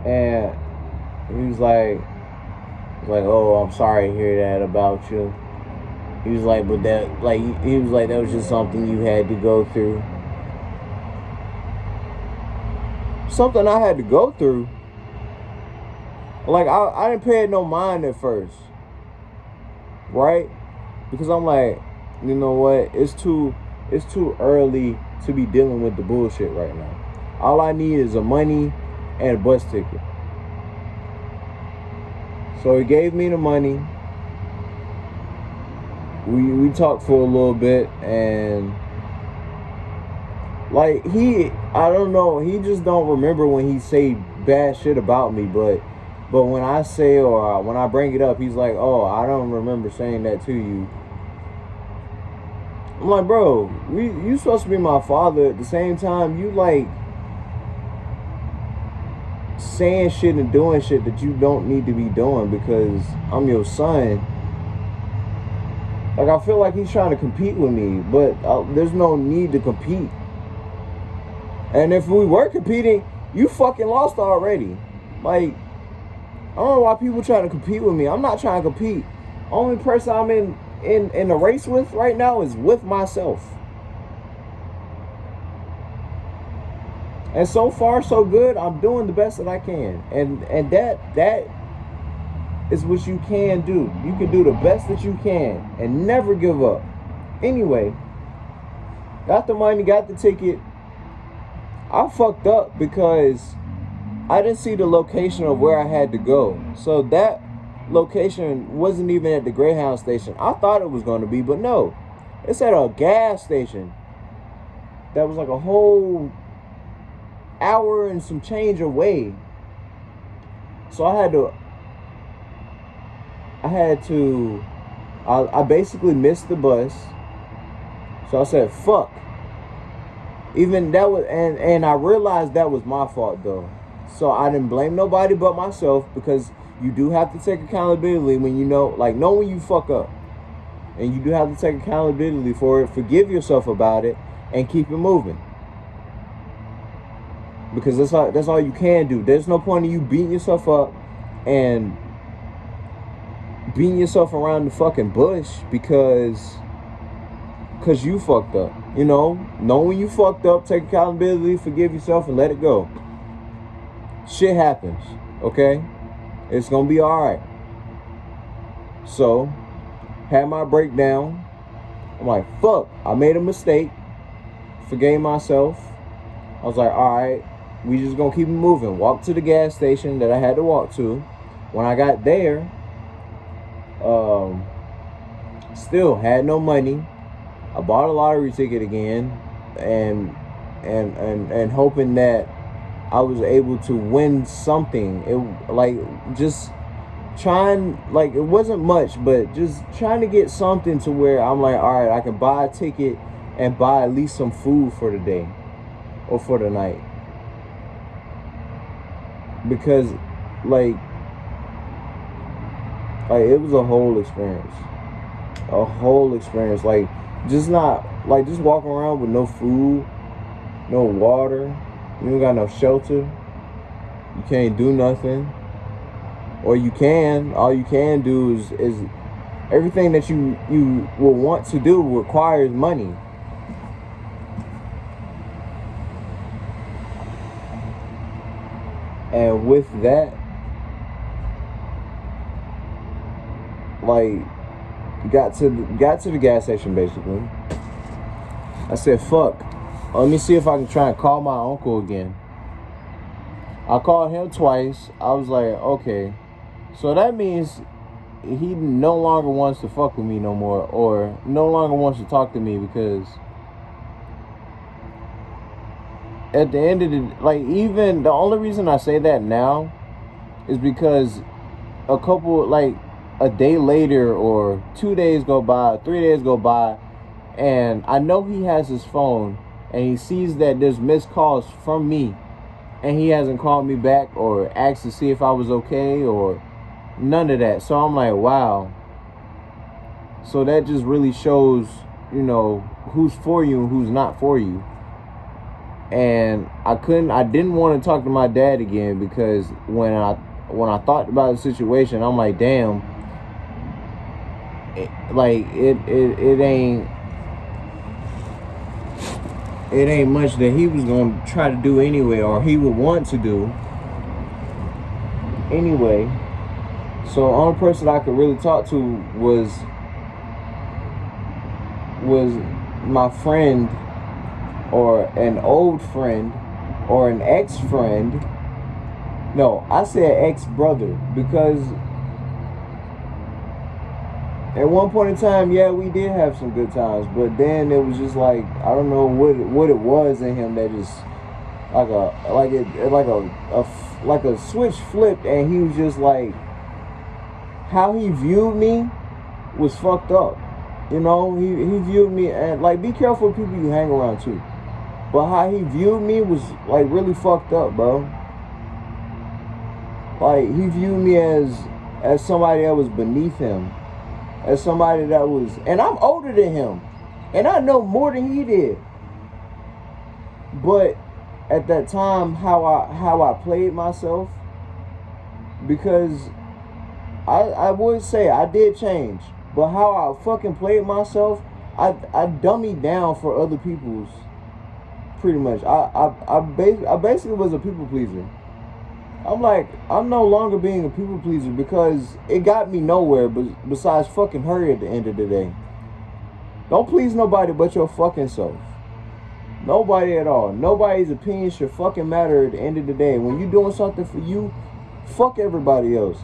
And he was like, oh, I'm sorry to hear that about you. He was like, but that, like, he was like, that was just something you had to go through. Something I had to go through. Like, I didn't pay it no mind at first. Right? Because I'm like, you know what? It's too early to be dealing with the bullshit right now. All I need is a money and a bus ticket. So he gave me the money. We talked for a little bit, and like I don't know, he just don't remember when he say bad shit about me, but when I say or when I bring it up, he's like, oh, I don't remember saying that to you. I'm like, bro, you supposed to be my father. At the same time, you like saying shit and doing shit that you don't need to be doing because I'm your son. Like, I feel like he's trying to compete with me, but there's no need to compete. And if we were competing, you fucking lost already. Like, I don't know why people trying to compete with me. I'm not trying to compete. Only person I'm in a race with right now is with myself. And so far, so good. I'm doing the best that I can. And that is what you can do. You can do the best that you can and never give up. Anyway, got the money, got the ticket. I fucked up because I didn't see the location of where I had to go. So that location wasn't even at the Greyhound station. I thought it was going to be, but no. It's at a gas station that was like a whole hour and some change away. So I basically missed the bus. So I said, fuck. Even that was, and I realized that was my fault though. So I didn't blame nobody but myself, because you do have to take accountability when you know when you fuck up. And you do have to take accountability for it, forgive yourself about it, and keep it moving. Because that's all you can do. There's no point in you beating yourself up and beating yourself around the fucking bush because you fucked up. You know when you fucked up, take accountability, forgive yourself, and let it go. Shit happens, okay? It's gonna be alright. So, had my breakdown. I'm like, fuck, I made a mistake. Forgave myself. I was like, alright, we just gonna keep it moving. Walk to the gas station that I had to walk to. When I got there, still had no money. I bought a lottery ticket again, and hoping that I was able to win something. It just trying, it wasn't much, but just trying to get something to where I'm like, all right, I can buy a ticket and buy at least some food for the day or for the night. Because it was a whole experience. Just walking around with no food, no water, you don't got no shelter, you can't do nothing. Or all you can do is everything that you will want to do requires money. And with that, got to the gas station basically. I said, fuck, let me see if I can try and call my uncle again. I called him twice. I was like, okay, so that means he no longer wants to fuck with me no more, or no longer wants to talk to me, because at the end of the, even the only reason I say that now is because a day later, or 2 days go by, 3 days go by, and I know he has his phone, and he sees that there's missed calls from me, and he hasn't called me back or asked to see if I was okay or none of that. So I'm like, wow. So that just really shows, who's for you and who's not for you. And I didn't want to talk to my dad again, because when I thought about the situation, I'm like, damn, it ain't much that he was gonna try to do anyway, or he would want to do anyway. So the only person I could really talk to was my friend, or an old friend, or an ex-friend. No, I said ex-brother, because at one point in time, yeah, we did have some good times, but then it was just like, I don't know what it was in him that just like a switch flipped, and he was just like, how he viewed me was fucked up. You know, he viewed me, and like, be careful with people you hang around too. But how he viewed me was like really fucked up, bro. Like, he viewed me as somebody that was beneath him, as somebody that was, and I'm older than him, and I know more than he did. But at that time, how I played myself, because I would say I did change, but how I fucking played myself, I dummied down for other people's, pretty much. I basically was a people pleaser. I'm like, I'm no longer being a people pleaser, because it got me nowhere, but besides fucking her at the end of the day. Don't please nobody but your fucking self. Nobody at all. Nobody's opinion should fucking matter at the end of the day. When you're doing something for you, fuck everybody else.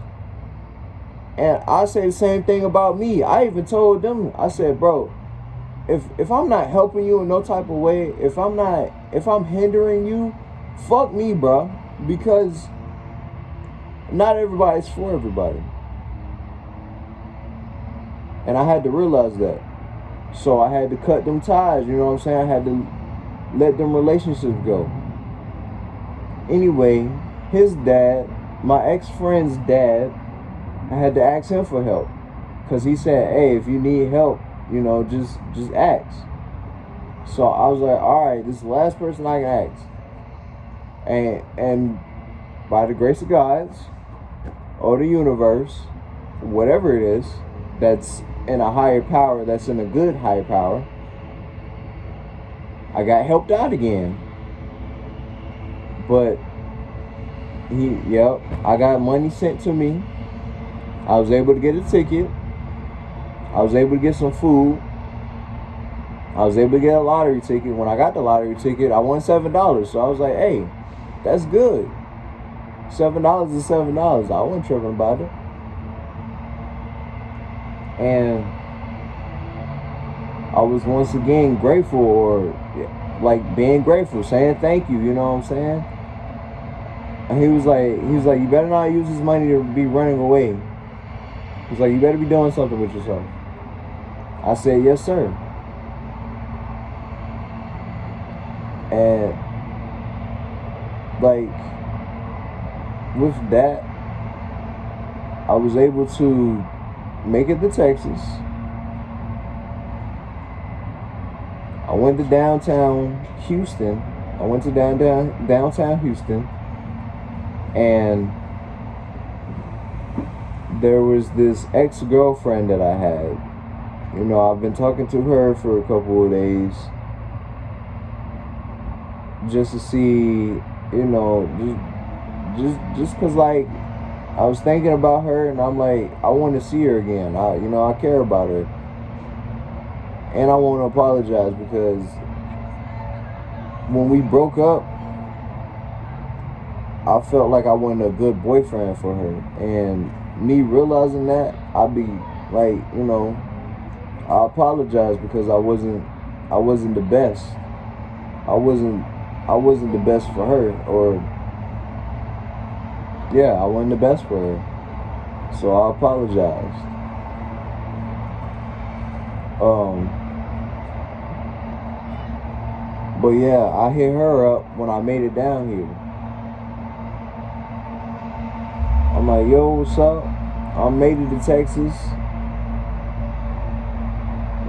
And I say the same thing about me. I even told them, I said, bro, if I'm not helping you in no type of way, if I'm hindering you, fuck me, bro. Because not everybody's for everybody. And I had to realize that. So I had to cut them ties, you know what I'm saying? I had to let them relationships go. Anyway, his dad, my ex-friend's dad, I had to ask him for help. Because he said, hey, if you need help, you know, just ask. So I was like, all right, this is the last person I can ask. And by the grace of God, or the universe, whatever it is, that's in a higher power, that's in a good higher power, I got helped out again. But I got money sent to me. I was able to get a ticket. I was able to get some food. I was able to get a lottery ticket. When I got the lottery ticket, I won $7. So I was like, hey, that's good. $7 is $7. I wasn't tripping about it. And I was once again grateful, or like being grateful, saying thank you, you know what I'm saying? And he was like, you better not use this money to be running away. He's like, you better be doing something with yourself. I said, yes, sir. And like, with that, I was able to make it to Texas. I went to downtown Houston. Downtown Houston, and there was this ex-girlfriend that I had. You know, I've been talking to her for a couple of days, just to see, you know, just cause like I was thinking about her, and I'm like, I want to see her again. I care about her, and I want to apologize, because when we broke up, I felt like I wasn't a good boyfriend for her, and me realizing that, I'd be like, you know, I apologize, because I wasn't the best. I wasn't the best for her, or yeah, I wasn't the best for her. So I apologized. But yeah, I hit her up when I made it down here. I'm like, yo, what's up? I made it to Texas.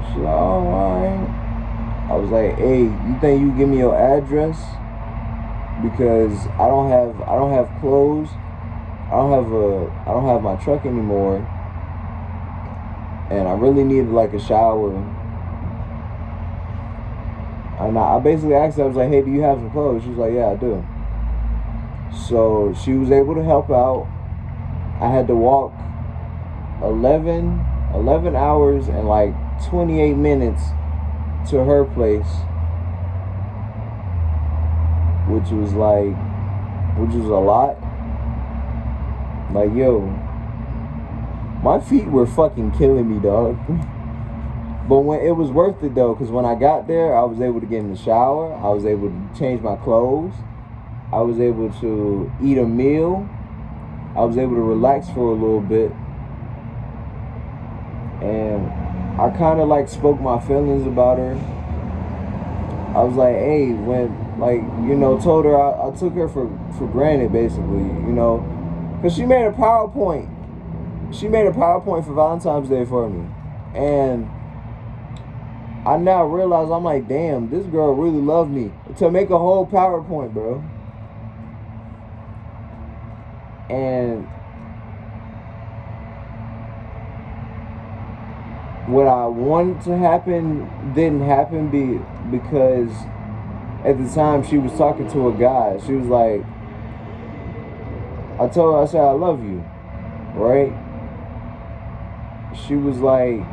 She's like, oh, alright. I was like, hey, you think you give me your address? because I don't have clothes. I don't have my truck anymore, and I really needed like a shower. And I basically asked her, I was like, hey, do you have some clothes? She was like, yeah, I do. So she was able to help out. I had to walk 11 hours and like 28 minutes to her place, which was a lot. Like, yo, my feet were fucking killing me, dog. But when it was worth it though, because when I got there, I was able to get in the shower. I was able to change my clothes. I was able to eat a meal. I was able to relax for a little bit. And I kind of like spoke my feelings about her. I was like, hey, told her I took her for granted, basically, because she made a PowerPoint. She made a PowerPoint for Valentine's Day for me. And I now realize, I'm like, damn, this girl really loved me to make a whole PowerPoint, bro. And what I wanted to happen didn't happen because at the time she was talking to a guy. She was like, I told her, I said, I love you, right? She was like,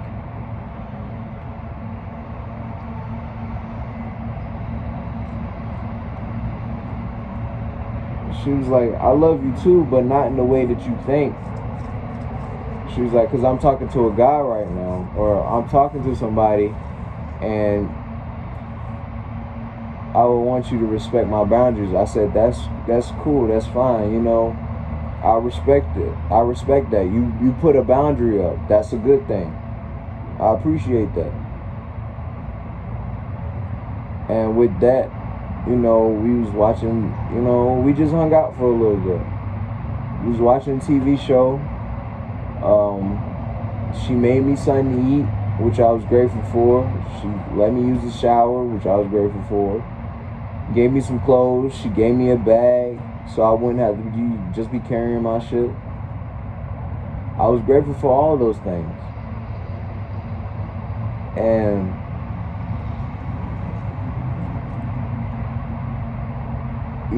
I love you too, but not in the way that you think. She was like, because I'm talking to a guy right now, or I'm talking to somebody, and I would want you to respect my boundaries. I said, that's cool, that's fine, I respect it. I respect that. You put a boundary up. That's a good thing. I appreciate that. And with that, we was watching, we just hung out for a little bit. We was watching a TV show. She made me something to eat, which I was grateful for. She let me use the shower, which I was grateful for. Gave me some clothes. She gave me a bag, so I wouldn't have to just be carrying my shit. I was grateful for all those things. And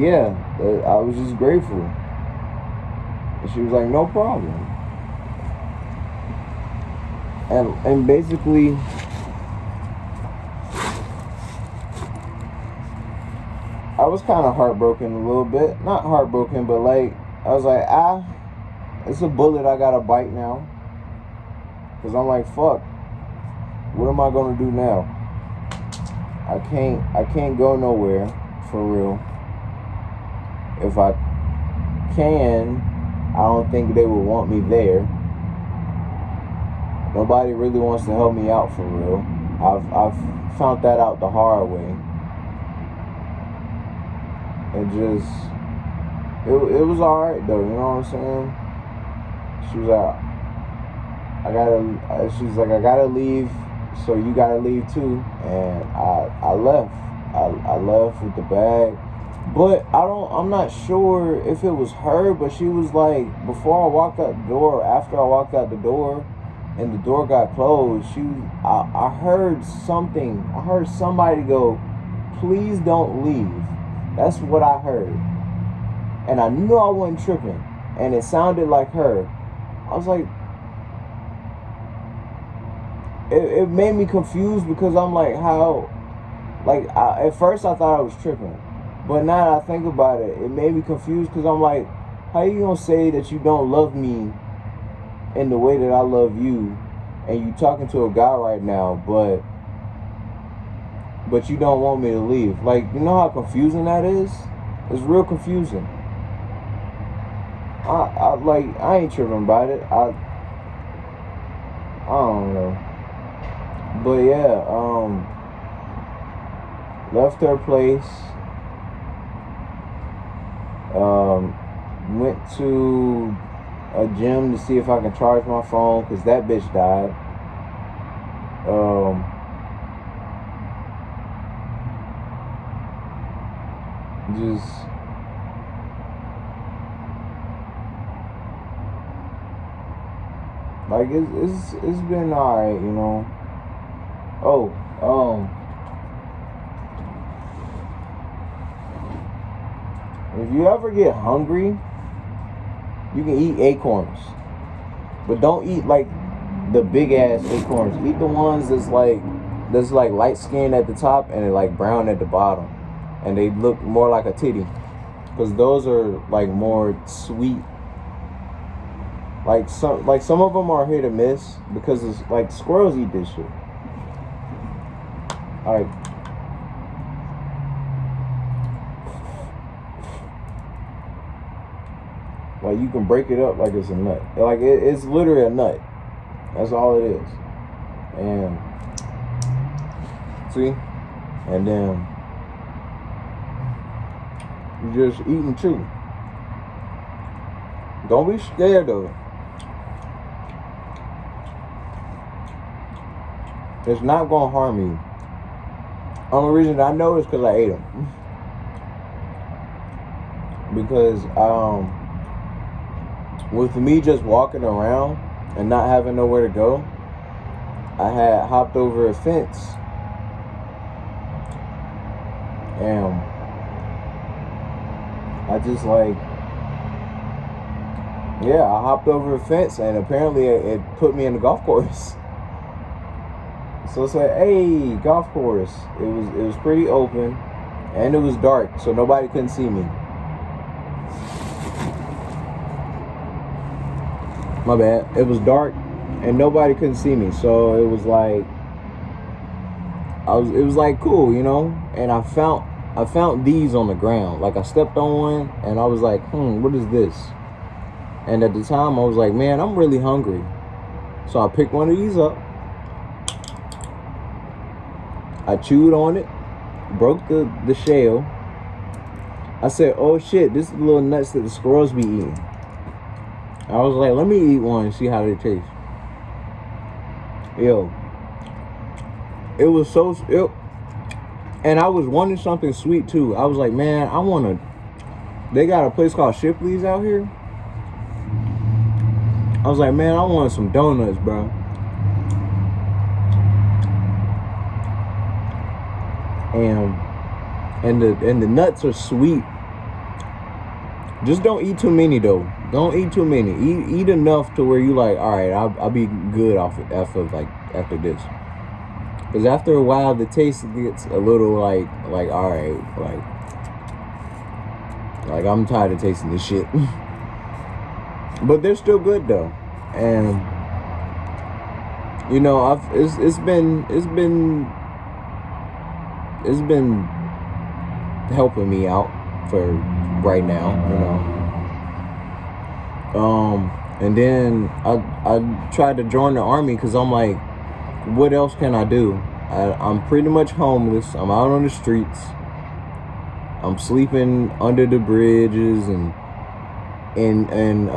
yeah, I was just grateful. And she was like, no problem. And basically, I was kind of heartbroken a little bit. Not heartbroken, but like, I was like, it's a bullet I gotta bite now. Because I'm like, fuck, what am I gonna do now? I can't go nowhere, for real. If I can, I don't think they would want me there. Nobody really wants to help me out, for real. I've found that out the hard way. And just, it was alright though, you know what I'm saying? She was like, I gotta leave, so you gotta leave too. And I left. I left with the bag. But I'm not sure if it was her, but she was like, before I walked out the door, after I walked out the door, and the door got closed, I heard something. I heard somebody go, please don't leave. That's what I heard. And I knew I wasn't tripping. And it sounded like her. I was like, it made me confused because I'm like, how, like, at first I thought I was tripping. But now that I think about it, it made me confused because I'm like, how you gonna say that you don't love me in the way that I love you, and you talking to a guy right now, but you don't want me to leave? Like, you know how confusing that is? It's real confusing. I ain't tripping about it. I don't know. But yeah, left her place. Went to a gym to see if I can charge my phone because that bitch died. Just Like it's been alright, you know. Oh, if you ever get hungry, you can eat acorns, but don't eat like the big ass acorns. Eat the ones that's like light skinned at the top and like brown at the bottom, and they look more like a titty, because those are like more sweet. Like some of them are hit or miss, because it's like squirrels eat this shit. All right. Like you can break it up like it's a nut. Like it's literally a nut. That's all it is. And see, and then you just eat and chew. Don't be scared of it. It's not gonna harm you. Only reason I know is because I ate them. Because with me just walking around and not having nowhere to go, I had hopped over a fence, and I just I hopped over a fence, and apparently it put me in the golf course. So it's like, hey, golf course. It was pretty open, and it was dark, so nobody couldn't see me. My bad. It was dark and nobody couldn't see me, so it was like it was like cool, you know. And I found these on the ground. Like I stepped on one and I was like, what is this? And at the time I was like, man, I'm really hungry. So I picked one of these up. I chewed on it, broke the shell. I said, oh shit, this is the little nuts that the squirrels be eating. I was like, let me eat one and see how they taste. Yo, it was so, and I was wanting something sweet too. I was like, man, they got a place called Shipley's out here. I was like, man, I want some donuts, bro. And the nuts are sweet. Just don't eat too many though. Don't eat too many. Eat enough to where you like, all right, I'll be good off it after this. Because after a while, the taste gets a little like all right, like I'm tired of tasting this shit. But they're still good though, and you know, it's been helping me out for right now, you know. And then I tried to join the army because I'm like, what else can I do? I'm pretty much homeless. I'm out on the streets. I'm sleeping under the bridges and in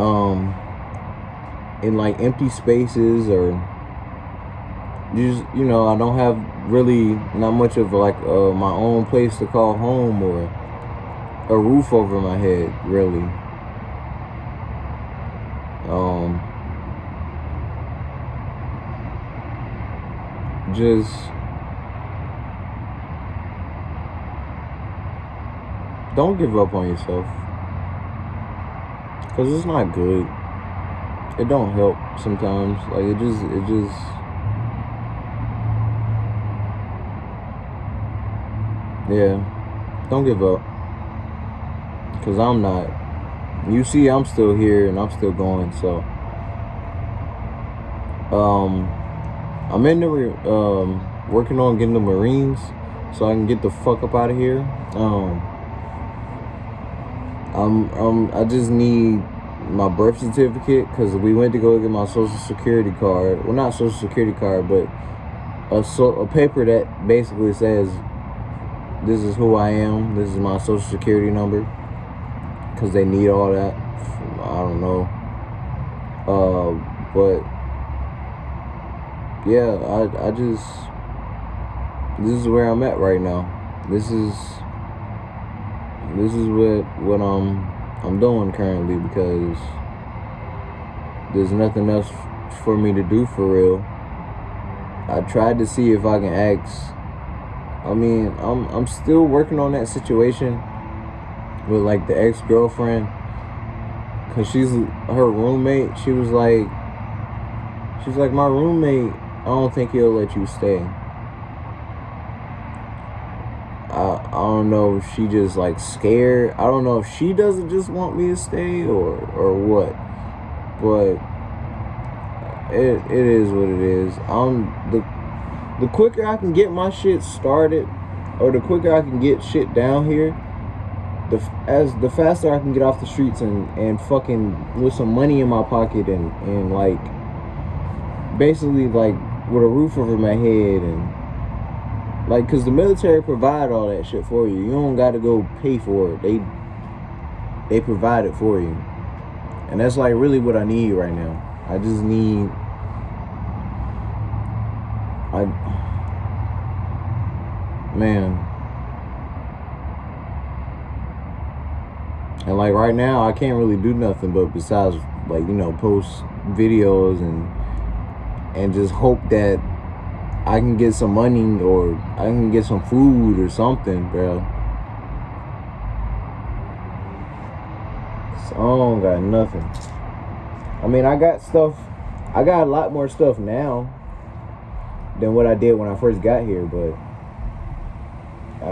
like empty spaces, or just, you know, I don't have really not much of like my own place to call home, or a roof over my head, really. Just don't give up on yourself, because it's not good. It don't help sometimes. Like it just yeah, don't give up, because I'm not. You see, I'm still here and I'm still going. So I'm in the working on getting the Marines so I can get the fuck up out of here. I just need my birth certificate, because we went to go get my social security card. Well, not social security card, but a paper that basically says this is who I am, this is my social security number, because they need all that. I don't know. But yeah, I just, this is where I'm at right now. This is what I'm doing currently, because there's nothing else for me to do for real. I tried to see if I can ask. I mean, I'm still working on that situation with like the ex-girlfriend, cause she's her roommate. She's like, my roommate, I don't think he'll let you stay. I don't know if she just like scared. I don't know if she doesn't just want me to stay or what. But it is what it is. The quicker I can get my shit started, or the quicker I can get shit down here, the faster I can get off the streets and fucking with some money in my pocket and like basically like with a roof over my head and like, cause the military provide all that shit for you. You don't gotta go pay for it. They provide it for you, and that's like really what I need right now. I just need man. And like right now, I can't really do nothing but besides like, you know, post videos and just hope that I can get some money or I can get some food or something, bro. So I don't got nothing. I mean, I got stuff. I got a lot more stuff now than what I did when I first got here, but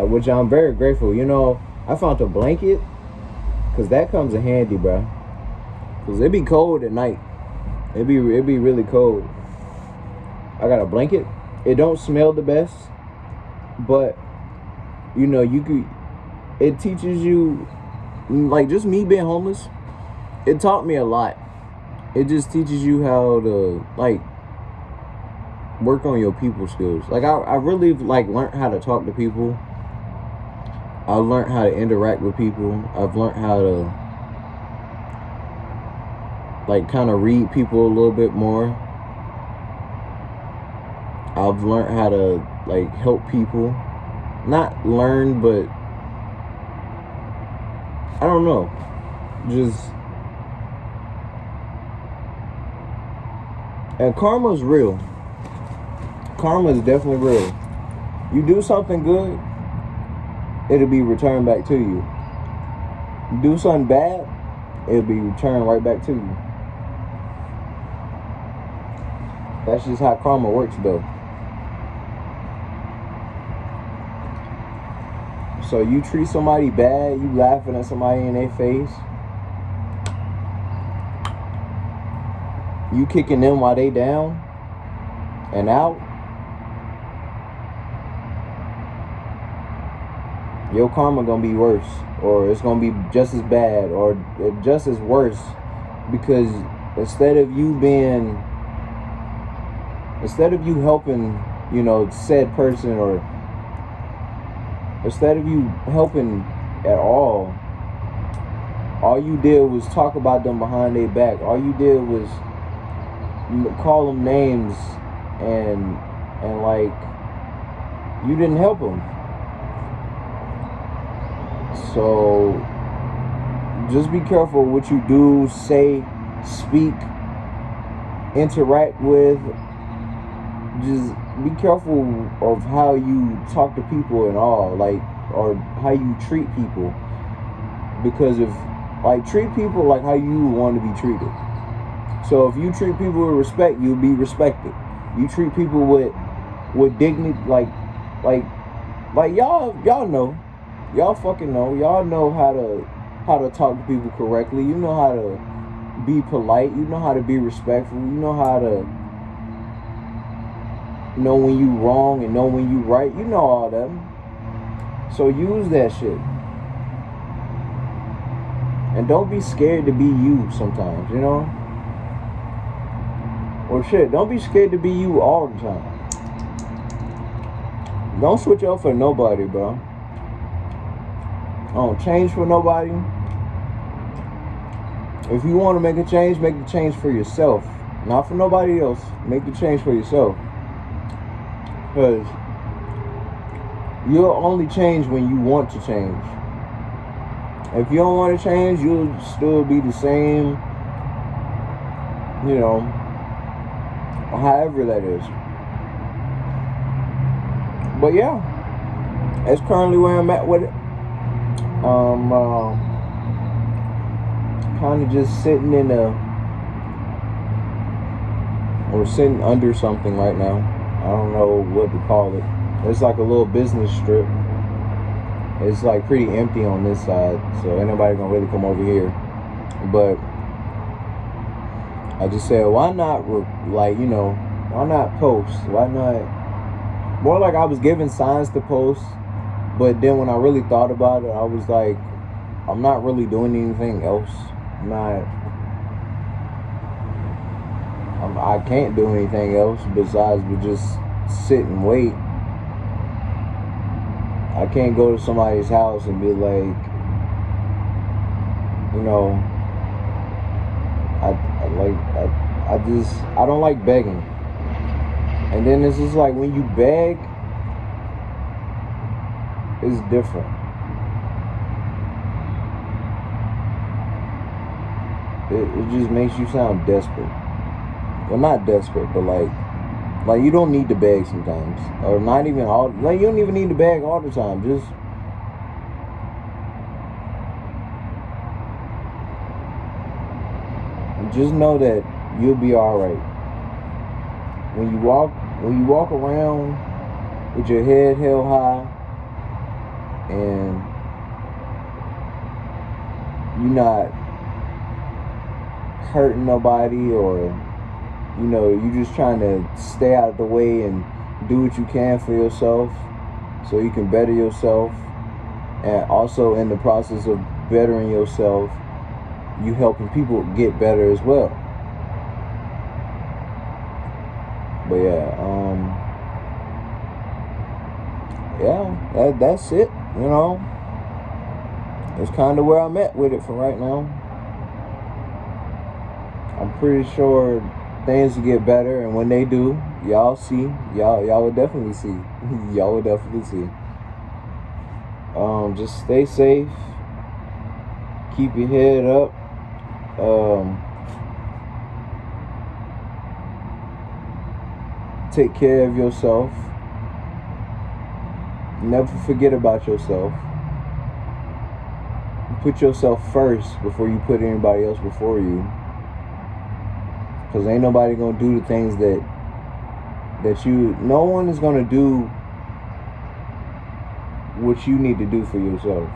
which I'm very grateful. You know, I found a blanket, cause that comes in handy, bro. Cause it be cold at night. It be really cold. I got a blanket. It don't smell the best, but you know, it teaches you, like just me being homeless, it taught me a lot. It just teaches you how to like work on your people skills. Like I really like learned how to talk to people. I've learned how to interact with people. I've learned how to like kind of read people a little bit more. I've learned how to like help people. Not learn, but I don't know. Just, and karma's real. Karma is definitely real. You do something good, it'll be returned back to you. You do something bad, it'll be returned right back to you. That's just how karma works, though. So you treat somebody bad, you laughing at somebody in their face, you kicking them while they down and out, your karma gonna be worse, or it's gonna be just as bad, or just as worse, because instead of you helping, you know, said person, or instead of you helping at all you did was talk about them behind their back. All you did was call them names and like you didn't help them. So just be careful what you do, say, speak, interact with. Just be careful of how you talk to people and all, like, or how you treat people. Because if, like, treat people like how you want to be treated. So if you treat people with respect, you'll be respected. You treat people with dignity, like y'all know, y'all fucking know, y'all know how to talk to people correctly. You know how to be polite. You know how to be respectful. You know how to know when you wrong and know when you right. You know all that. So use that shit. And don't be scared to be you sometimes, you know? Or shit, don't be scared to be you all the time. Don't switch up for nobody, bro. Don't change for nobody. If you want to make a change, make the change for yourself. Not for nobody else. Make the change for yourself. Because you'll only change when you want to change. If you don't want to change, you'll still be the same, you know, however that is. But yeah, that's currently where I'm at with it. Kind of just sitting sitting under something right now. I don't know what to call it. It's like a little business strip. It's like pretty empty on this side, so ain't nobody gonna really come over here. But I just said, why not, why not post? Why not? More like I was given signs to post, but then when I really thought about it, I was like, I'm not really doing anything else. I can't do anything else besides but just sit and wait. I can't go to somebody's house and be like, I don't like begging. And then it's just like when you beg, it's different. It just makes you sound desperate. Well, not desperate, but like you don't need to beg sometimes, or not even all. Like you don't even need to beg all the time. Just know that you'll be all right. When you walk around with your head held high, and you're not hurting nobody, or you're just trying to stay out of the way and do what you can for yourself so you can better yourself, and also in the process of bettering yourself, you helping people get better as well. But that's it. It's kind of where I'm at with it for right now. I'm pretty sure things will get better, and when they do, y'all will definitely see. Y'all will definitely see. Just stay safe. Keep your head up. Take care of yourself. Never forget about yourself. Put yourself first before you put anybody else before you. Because ain't nobody going to do the things no one is going to do what you need to do for yourself.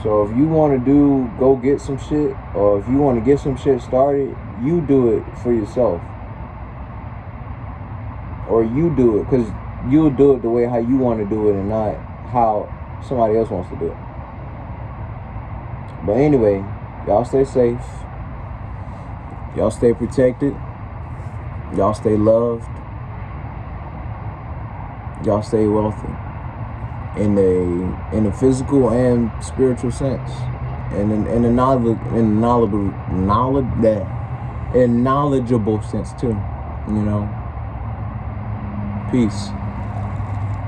So if you want to go get some shit, or if you want to get some shit started, you do it for yourself. Or you do it, because you'll do it the way how you want to do it and not how somebody else wants to do it. But anyway, y'all stay safe. Y'all stay protected. Y'all stay loved. Y'all stay wealthy. In a physical and spiritual sense. And in a knowledgeable sense too. Peace.